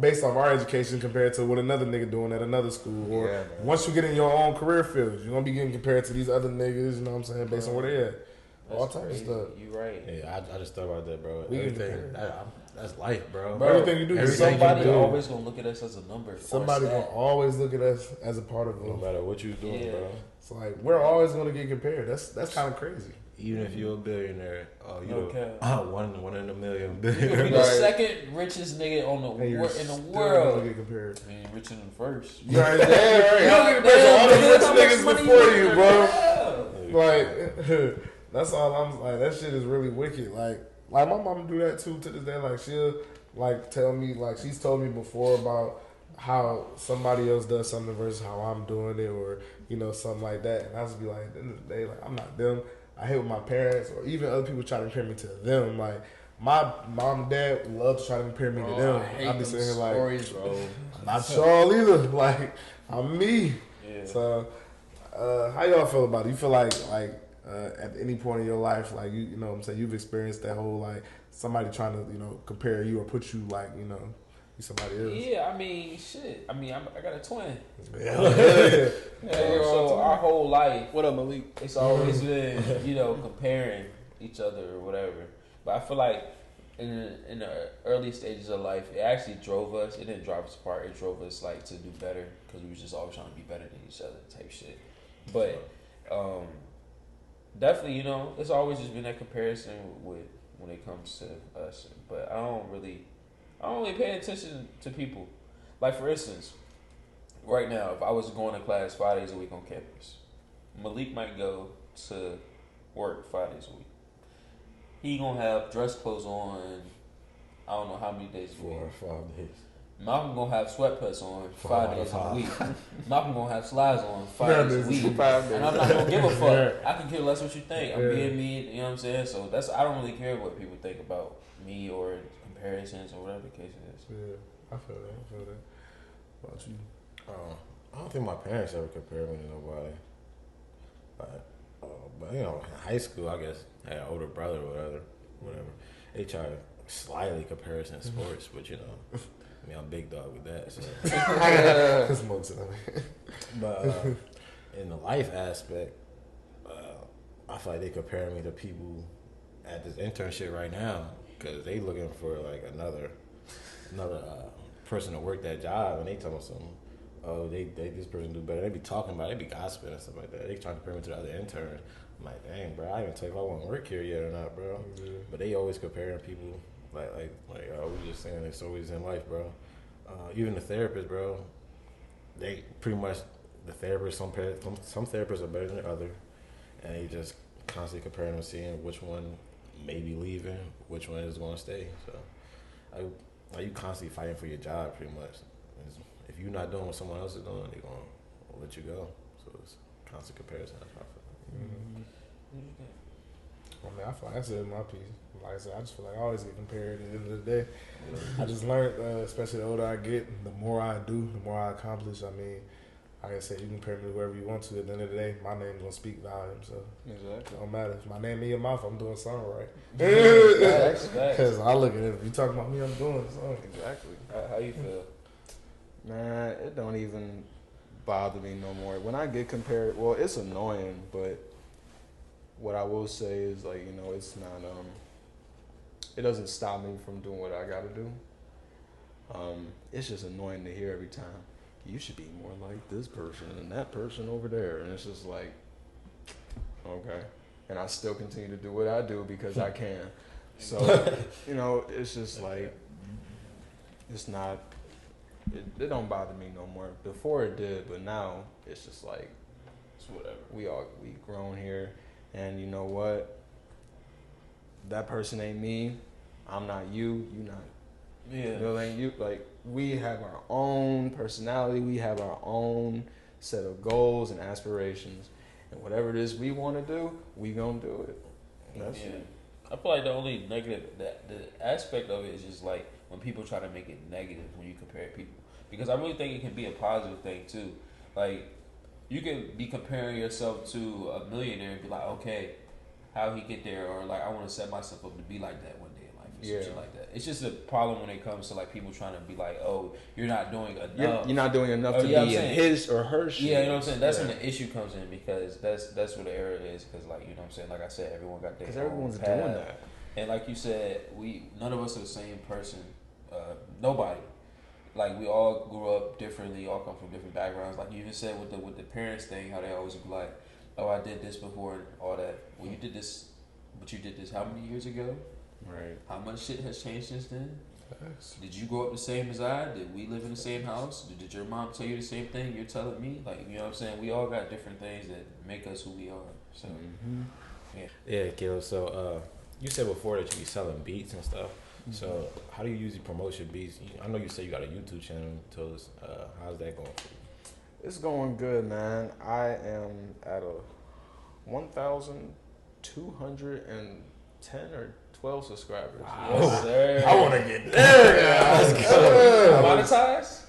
based off our education compared to what another nigga doing at another school. Or once you get in your own career field, you're gonna be getting compared to these other niggas, you know what I'm saying, based on where they at. All types of stuff. You right. Yeah, I just thought about that, bro. We Everything, that's life, bro. Everything you do, somebody always gonna look at us as a number. Somebody gonna always look at us as a part of no them. matter what you doing, bro. It's like we're always gonna get compared. That's kind of crazy. Even if you're a billionaire, one in a million You billionaire. could be the second richest nigga in the world. Get compared. I mean, richer than first. You right there. You don't get compared to all the rich niggas before you, bro. Like, that's all I'm like. That shit is really wicked. Like my mom do that too to this day. Like she'll like tell me, like she's told me before about how somebody else does something versus how I'm doing it, or something like that. And I just be like, at the end of the day, like I'm not them. I hate when my parents or even other people try to compare me to them. Like my mom and dad love to try to compare me to them. I be sitting here like, bro. I'm not y'all either. Like I'm me. Yeah. So how y'all feel about it? You feel like at any point in your life, like you know what I'm saying, you've experienced that whole like somebody trying to compare you or put you like you somebody else. Yeah, I mean, shit. I mean, I got a twin. Yeah. So our whole life, What up, Malik? it's always been, comparing each other or whatever. But I feel like in the early stages of life, it actually drove us. It didn't drive us apart. It drove us like to do better because we was just always trying to be better than each other type shit. But definitely, it's always just been that comparison with when it comes to us. But I don't really pay attention to people. Like, for instance, right now, if I was going to class 5 days a week on campus, Malik might go to work 5 days a week. He gonna have dress clothes on, I don't know how many days a week. 4 or 5 days. Malcolm gonna have sweatpants on 5 days a week. Malcolm gonna have slides on 5 days a week. And I'm not gonna give a fuck. I can care less what you think. I'm being me, you know what I'm saying? So I don't really care what people think about me or comparisons or whatever the case is. Yeah, I feel that. What about you? I don't think my parents ever compared me to nobody. But in high school, I guess I had an older brother or whatever. They try to slightly compare us in sports, but I'm a big dog with that. So. But in the life aspect, I feel like they compare me to people at this internship right now because they looking for like another person to work that job, and they tell me something. Oh, they this person do better. They be talking about it. They be gossiping and stuff like that. They trying to compare me to the other interns. I'm like, dang, bro, I ain't even tell you if I want to work here yet or not, bro. Yeah. But they always comparing people like we just saying it's always in life, bro. Even the therapist, bro. They pretty much the therapist. Some therapists are better than the other, and they just constantly comparing them, seeing which one may be leaving, which one is going to stay. So, you constantly fighting for your job, pretty much. If you're not doing what someone else is doing, they're going to let you go. So it's constant comparison. That's how I feel. I mean, I feel like I said my piece. Like I said, I just feel like I always get compared at the end of the day. I just learned, especially the older I get, the more I do, the more I accomplish. I mean, like I said, you can compare me to whoever you want to. At the end of the day, my name's going to speak volumes. So it don't matter. If my name in your mouth, I'm doing something right. Because I look at it. If you talking about me, I'm doing something. Exactly. How you feel? Man, it don't even bother me no more. When I get compared, well, it's annoying, but what I will say is, like, it's not, it doesn't stop me from doing what I gotta do. It's just annoying to hear every time, you should be more like this person and that person over there. And it's just like, okay. And I still continue to do what I do because I can. So, it's just like, it's not, it don't bother me no more. Before it did, but now it's just like, it's whatever. We grown here, and you know what? That person ain't me. I'm not you. You not. Yeah. Ain't you. Like, we have our own personality. We have our own set of goals and aspirations, and whatever it is we want to do, we gonna do it. That's it. I feel like the only negative, the aspect of it is just like when people try to make it negative when you compare people. Because I really think it can be a positive thing too. Like, you could be comparing yourself to a millionaire and be like, okay, how he get there? Or like, I want to set myself up to be like that one day in life or some shit like that. It's just a problem when it comes to like people trying to be like, oh, you're not doing enough. You're not doing enough to be in his or her shit. Yeah, you know what I'm saying? That's when the issue comes in, because that's where the error is. Because like, you know what I'm saying? Like I said, everyone got their own everyone's path. doing that. And like you said, none of us are the same person. Nobody. Like, we all grew up differently, all come from different backgrounds. Like you even said with the parents thing, how they always be like, oh, I did this before and all that. Well, you did this, but you did this how many years ago? Right. How much shit has changed since then? Did you grow up the same as I? Did we live in the same house? Did your mom tell you the same thing you're telling me? Like, you know what I'm saying? We all got different things that make us who we are. So, Yeah, Caleb. So, you said before that you be selling beats and stuff. So, how do you usually promote your beats? I know you said you got a YouTube channel. Tell us, how's that going for you? It's going good, man. I am at a 1,210 or 12 subscribers. yes, sir. I want to get there. Let's go. Monetize?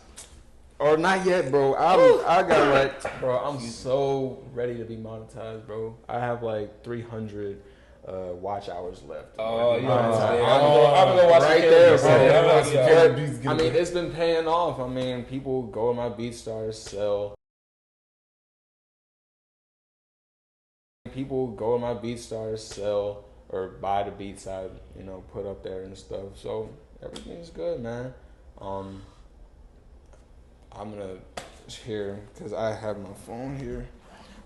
Or not yet, bro. I got like, bro. I'm so ready to be monetized, bro. I have like 300 watch hours left. Oh, yeah. I'm gonna go watch right the there, bro. I mean, it's been paying off. I mean, people go to my BeatStars, sell. People go to my BeatStars, sell, or buy the beats I, put up there and stuff. So everything's good, man. I'm gonna here because I have my phone here.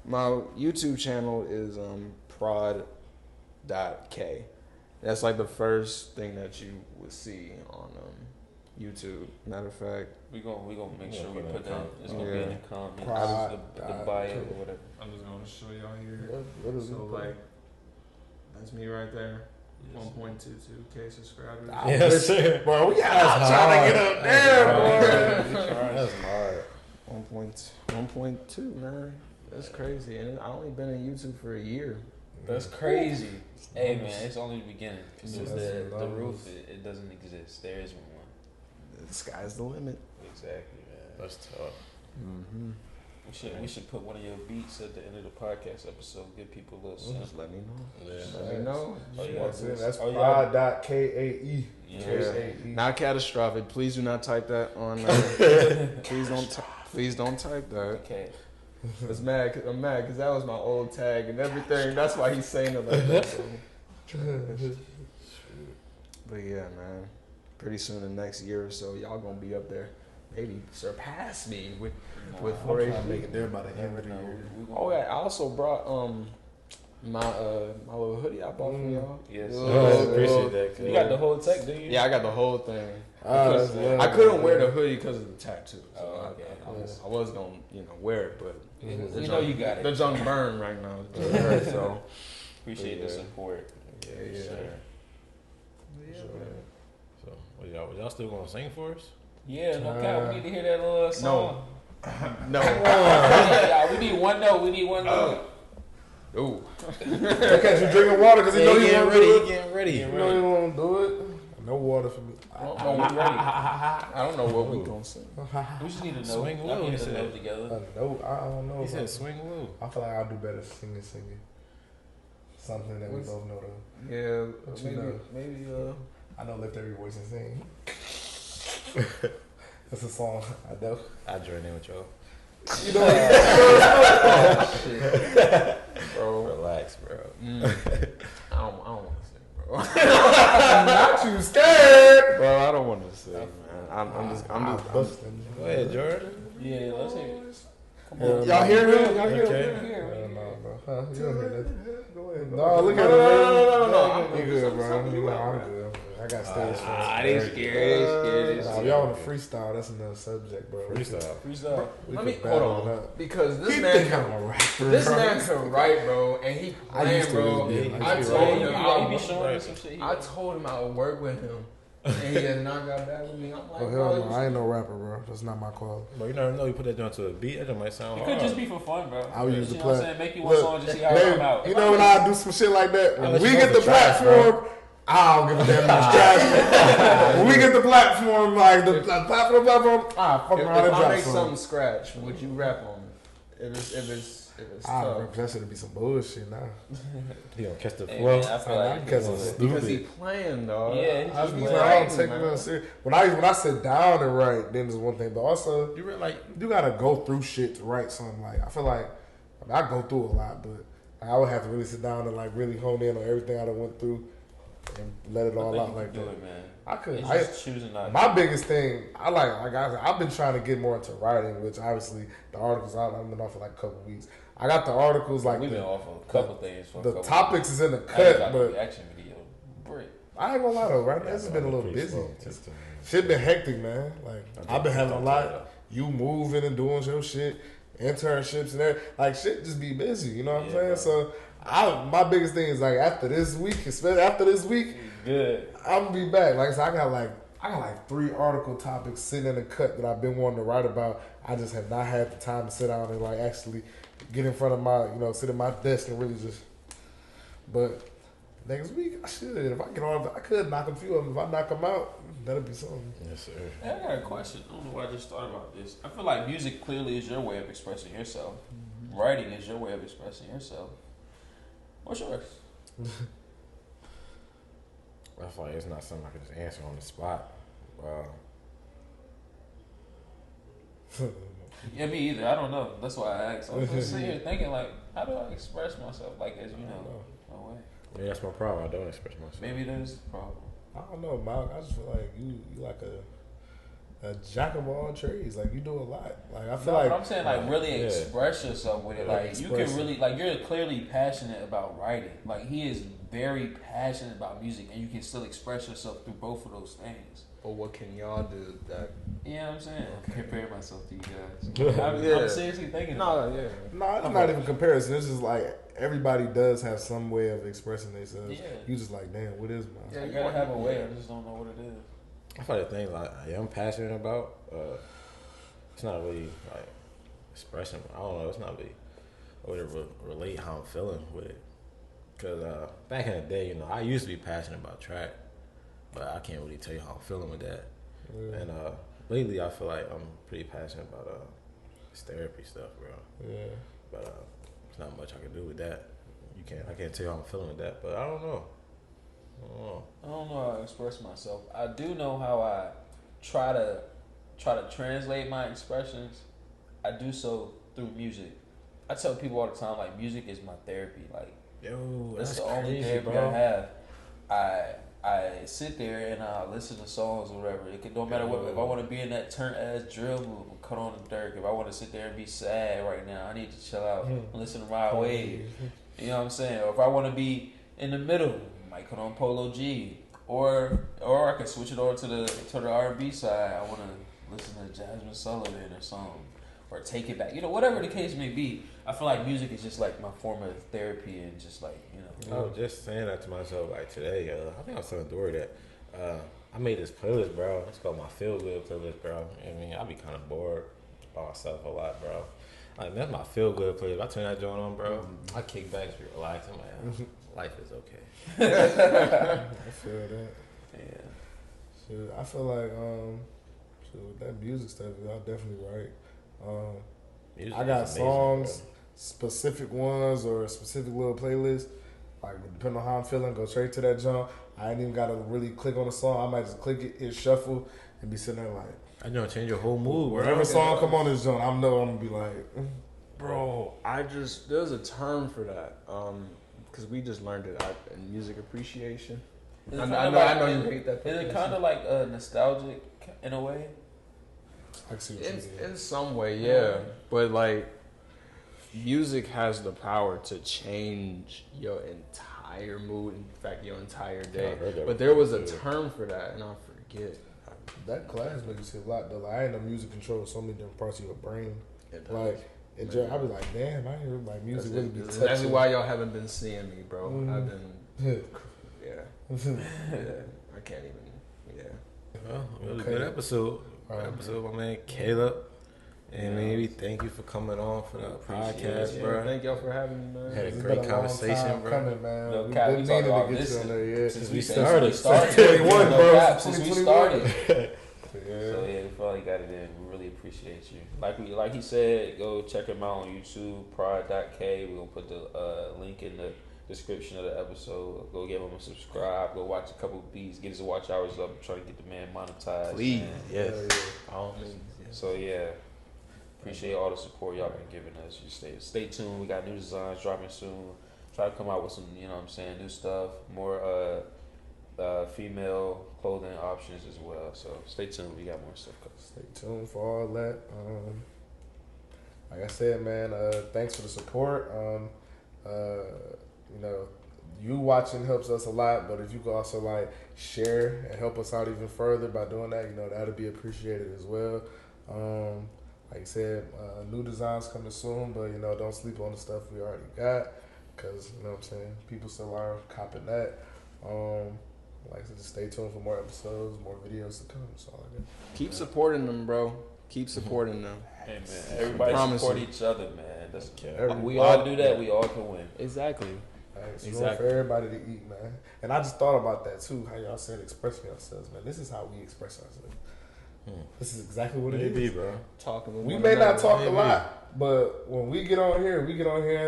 My YouTube channel is prod.k. That's like the first thing that you would see on YouTube. Matter of fact, we gonna make sure we put that. It's gonna be Yeah. in the comments, Prod. the bio or whatever. I'm just gonna show y'all here. What is So it? like, that's me right there. 1.22K subscribers. Yes, sir. Bro, we got trying to get up there, bro. That's hard. 1.2, man. That's crazy. And I only been in YouTube for a year. That's crazy. Hey man, it's only the beginning. It's Yeah, just that's the levels. roof. It doesn't exist. There is one. The sky's the limit. Exactly, man. That's tough. Mm-hmm. We should put one of your beats at the end of the podcast episode. Give people a little Just something. let me know. Yeah. Let me know. Oh, yeah. That's it. That's Oh, yeah. prod.kae. Yeah. K-A-E. Not catastrophic. Please do not type that on. Please don't type that. Okay. I'm mad because that was my old tag and everything. That's why he's saying it like that. But yeah, man. Pretty soon, the next year or so, y'all gonna be up there. Maybe surpass me with I'm 4 trying to make it there by the end of the year. Oh yeah, I also brought my little hoodie I bought from y'all. Yes. Oh, appreciate that. Cause You got the whole tech, do you? Yeah, I got the whole thing. That's I couldn't wear the hoodie because of the tattoo. So Oh, okay. I was gonna wear it, but You know you got the it. junk burn right now. So Appreciate the support. yeah. Sure. So, y'all still gonna sing for us? Yeah, no cap. We need to hear that little song. No. Yeah, we need one note. We need one note. Ooh. They catch you drinking water because he know you want to do it. getting ready. You know you want to do it. No water for me. I don't know what I don't know what we gonna sing. We just need a note. Swing Y'all low, need he a said. note together. No, I don't know. He if said swing low. I feel like I'll do better singing. Something that we both know though. Yeah, What you know? maybe I know lift every voice and sing. That's a song I know. I join in with y'all. You know, bro. Relax, bro. I don't want to sing, bro. I'm not too scared. Bro, I don't want to sing, man. I'm just busting. Go ahead, Jordan. Yeah, let's hear it. Y'all hear him? Y'all hear Okay. him? No, bro. Huh? You don't hear that. Go ahead. No, look at No. You good, bro. I'm good. I got stage fright. I ain't scared. Nah, y'all want to freestyle? That's another subject, bro. Freestyle. Freestyle. We Let me could hold battle it on up. because He this think man, I'm a rapper. this bro. man can write, bro, and he I playing, used to bro. really be. I I used to told really him He I be would showing us some shit. I told him I would work with him, And he has not got back with me. I'm like, Oh hell no, I ain't no rapper, bro. That's not my call. But you never know. You put that down to a beat. That might sound It hard. could just be for fun, bro. I would use the You know what I'm plat. saying? Make you one song just see how it come out. You know when I do some shit like that, when let we you know get the the trash, platform, I don't give a damn about trash. When we get the platform, like the platform, fuck around and If I drop make some. something scratch, would you rap on it? If it's tough. That should be some bullshit now. He gonna catch the Hey, flow. man, I feel I like catch you some know, Because he stupid. playing, dog. Yeah, I he's be playing. I don't writing, take man. it serious. When I sit down and write, then there's one thing. But also, You really like you gotta go through shit to write something. Like I feel like I go through a lot, but I would have to really sit down and like really hone in on everything I done went through and let it all I think out you like can do that. it, man. I could. It's just choosing not. My biggest thing, I've been trying to get more into writing, which obviously the articles I've been off for like a couple weeks. I got the articles like We've been off of a couple things for a the couple topics weeks. is in the I ain't cut, got the but reaction video. Brick. I ain't gonna lie though, right now it's been a little busy. Shit been hectic, man. Like I've been having a lot. You moving and doing your shit, internships and everything. Like shit, just be busy. You know what I'm saying? Bro. So my biggest thing is like after this week, especially after this week, Good. I'm gonna be back. Like I said, I got like 3 article topics sitting in the cut that I've been wanting to write about. I just have not had the time to sit down and like actually get in front of my, sit at my desk and really just. But next week I should. If I get on, I could knock a few of them. If I knock them out, that'll be something. Yes, sir. Hey, I got a question. I don't know why I just thought about this. I feel like music clearly is your way of expressing yourself. Writing is your way of expressing yourself. What's yours? I feel like it's not something I can just answer on the spot. Yeah, me either. I don't know. That's why I asked. I was just sitting here thinking, like, how do I express myself? Like, as you know, no way. Maybe that's my problem. I don't express myself. Maybe that is the problem. I don't know, Mike. I just feel like you like a jack of all trades. Like you do a lot. Like I feel No, like but I'm saying, like, really Yeah. express yourself with it. Yeah, Like, you express can it. really, like, you're clearly passionate about writing. Like, he is very passionate about music, and you can still express yourself through both of those things. But what can y'all do that? You know what I'm saying? Compare myself to you guys. I'm seriously thinking about it. no, it's not even comparison. It's just like everybody does have some way of expressing themselves. Yeah. You just like, damn, what is mine? I gotta have a way. I just don't know what it is. I feel like the things like I am passionate about, it's not really like expressing. I don't know. It's not really a way to relate how I'm feeling with it. Cause back in the day, I used to be passionate about track, but I can't really tell you how I'm feeling with that. Yeah. And lately, I feel like I'm pretty passionate about this therapy stuff, bro. Yeah. But there's not much I can do with that. I can't tell you how I'm feeling with that. But I don't know. I don't know how to express myself. I do know how I try to translate my expressions. I do so through music. I tell people all the time, like, music is my therapy. Like, Yo, that's that's the only crazy, therapy bro. I have. I sit there and I listen to songs or whatever. It don't matter what. If I want to be in that turn ass drill move, cut on the Dirk. If I want to sit there and be sad right now, I need to chill out and listen to Ride Wave. You know what I'm saying? Or if I want to be in the middle, I might cut on Polo G. Or I can switch it over to the R&B side. I want to listen to Jasmine Sullivan or something, or Take It Back. Whatever the case may be. I feel like music is just like my form of therapy and just like I was just saying that to myself like today. I think I was telling Dory that I made this playlist, bro. It's called my Feel Good playlist, bro. I mean, I be kind of bored by myself a lot, bro. Like, that's my Feel Good playlist. I turn that joint on, bro. I kick back, just be relaxed. I'm like, life is okay. I feel that. yeah. Shit, I feel like with that music stuff, y'all definitely right. Music I got is amazing, songs, bro. specific ones or a specific little playlist. Like depending on how I'm feeling, go straight to that jump. I ain't even gotta really click on the song. I might just click it, hit shuffle, and be sitting there like, I know, change your whole mood, bro. whatever song come on this joint, I'm gonna be like, Bro, there's a term for that. Because we just learned it in music appreciation. I know you hate that. Is it kind of like nostalgic in a way? I can see what you mean. In some way, yeah. But like, music has the power to change your entire mood. In fact, your entire day. I heard that But there was a before. term for that, and I forget. That class made me see a lot though. Like, I ain't know music controls so many different parts of your brain. It does. Like, I be like, damn, I hear like music really be That's touching. exactly why y'all haven't been seeing me, bro. I've been, Yeah. yeah, I can't even. Well, really Okay. good episode. My man Caleb. And maybe thank you for coming on for the podcast, Yeah, bro. thank y'all for having me, man. Had a It's great been a long conversation, time bro. coming, man. No We've cap, been we meaning talked to about get you this on there, yeah. since we started. started. 21, No bro. cap, since we 2021. started. Yeah. So yeah, we finally got it in. We really appreciate you. Like he said, go check him out on YouTube, pride.k. We're gonna put the link in the description of the episode. Go give him a subscribe. Go watch a couple beats. Get his watch hours up. I'm trying to get the man monetized. Please, man. yes. Yeah. All means. Yes. So yeah, appreciate all the support y'all been giving us. You stay tuned. We got new designs dropping soon. Try to come out with some, you know what I'm saying, new stuff. More female clothing options as well. So stay tuned. We got more stuff coming. Stay tuned for all that. Like I said, man, thanks for the support. You know, you watching helps us a lot, but if you could also like share and help us out even further by doing that, you know, that'll be appreciated as well. Like I said, new designs coming soon, but you know, don't sleep on the stuff we already got, because you know what I'm saying, people still are copping that. Like I said, just stay tuned for more episodes, more videos to come. That's all I got. Keep supporting them, bro. Keep supporting them. Hey man, everybody Promise support you. each other, man. That's Everybody. we all do that. We all can win. Exactly. Hey, it's room Exactly. for everybody to eat, man. And I just thought about that too. How y'all said expressing yourselves, man. This is how we express ourselves. This is exactly what it Maybe, is. bro. Talking with We one may not another. talk a Maybe. lot, but when we get on here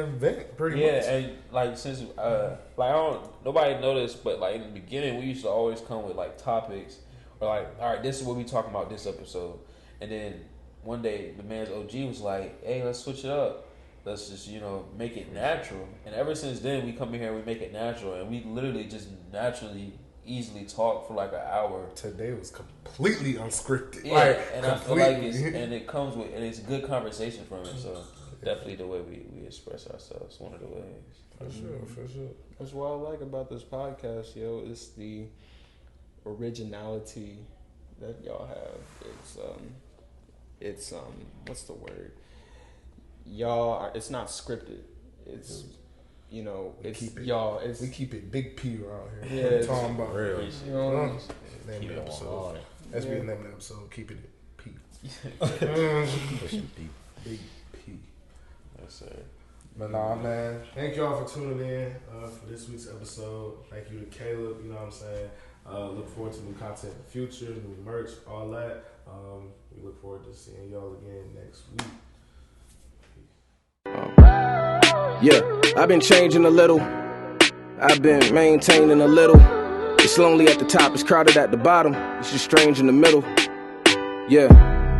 and vent pretty Yeah, much. and like since like I don't nobody noticed, but like in the beginning we used to always come with like topics or like, all right, this is what we talking about this episode, and then one day the man's OG was like, hey, let's switch it up. Let's just, you know, make it natural. And ever since then, we come in here and we make it natural. And we literally just naturally, easily talk for like an hour. Today was completely unscripted. Yeah, Like, and I feel like completely. it comes with, and it's a good conversation from it. So definitely the way we express ourselves, one of the ways. For sure. That's what I like about this podcast, yo. It's the originality that y'all have. It's what's the word? Y'all are, it's not scripted. It's, you know, We it's keep it- y'all. It's We keep it Big P around here. Yeah, What it's you talking about? real. Appreciate you know, Name Keep the it on episode. all. That's Yeah. the name of the episode. Keep it P. Pushing deep. Big P. Yes, sir. But nah, man. Thank y'all for tuning in for this week's episode. Thank you to Caleb. You know what I'm saying. Look forward to new content in the future, new merch, all that. We look forward to seeing y'all again next week. Yeah, I've been changing a little. I've been maintaining a little. It's lonely at the top, it's crowded at the bottom. It's just strange in the middle. Yeah.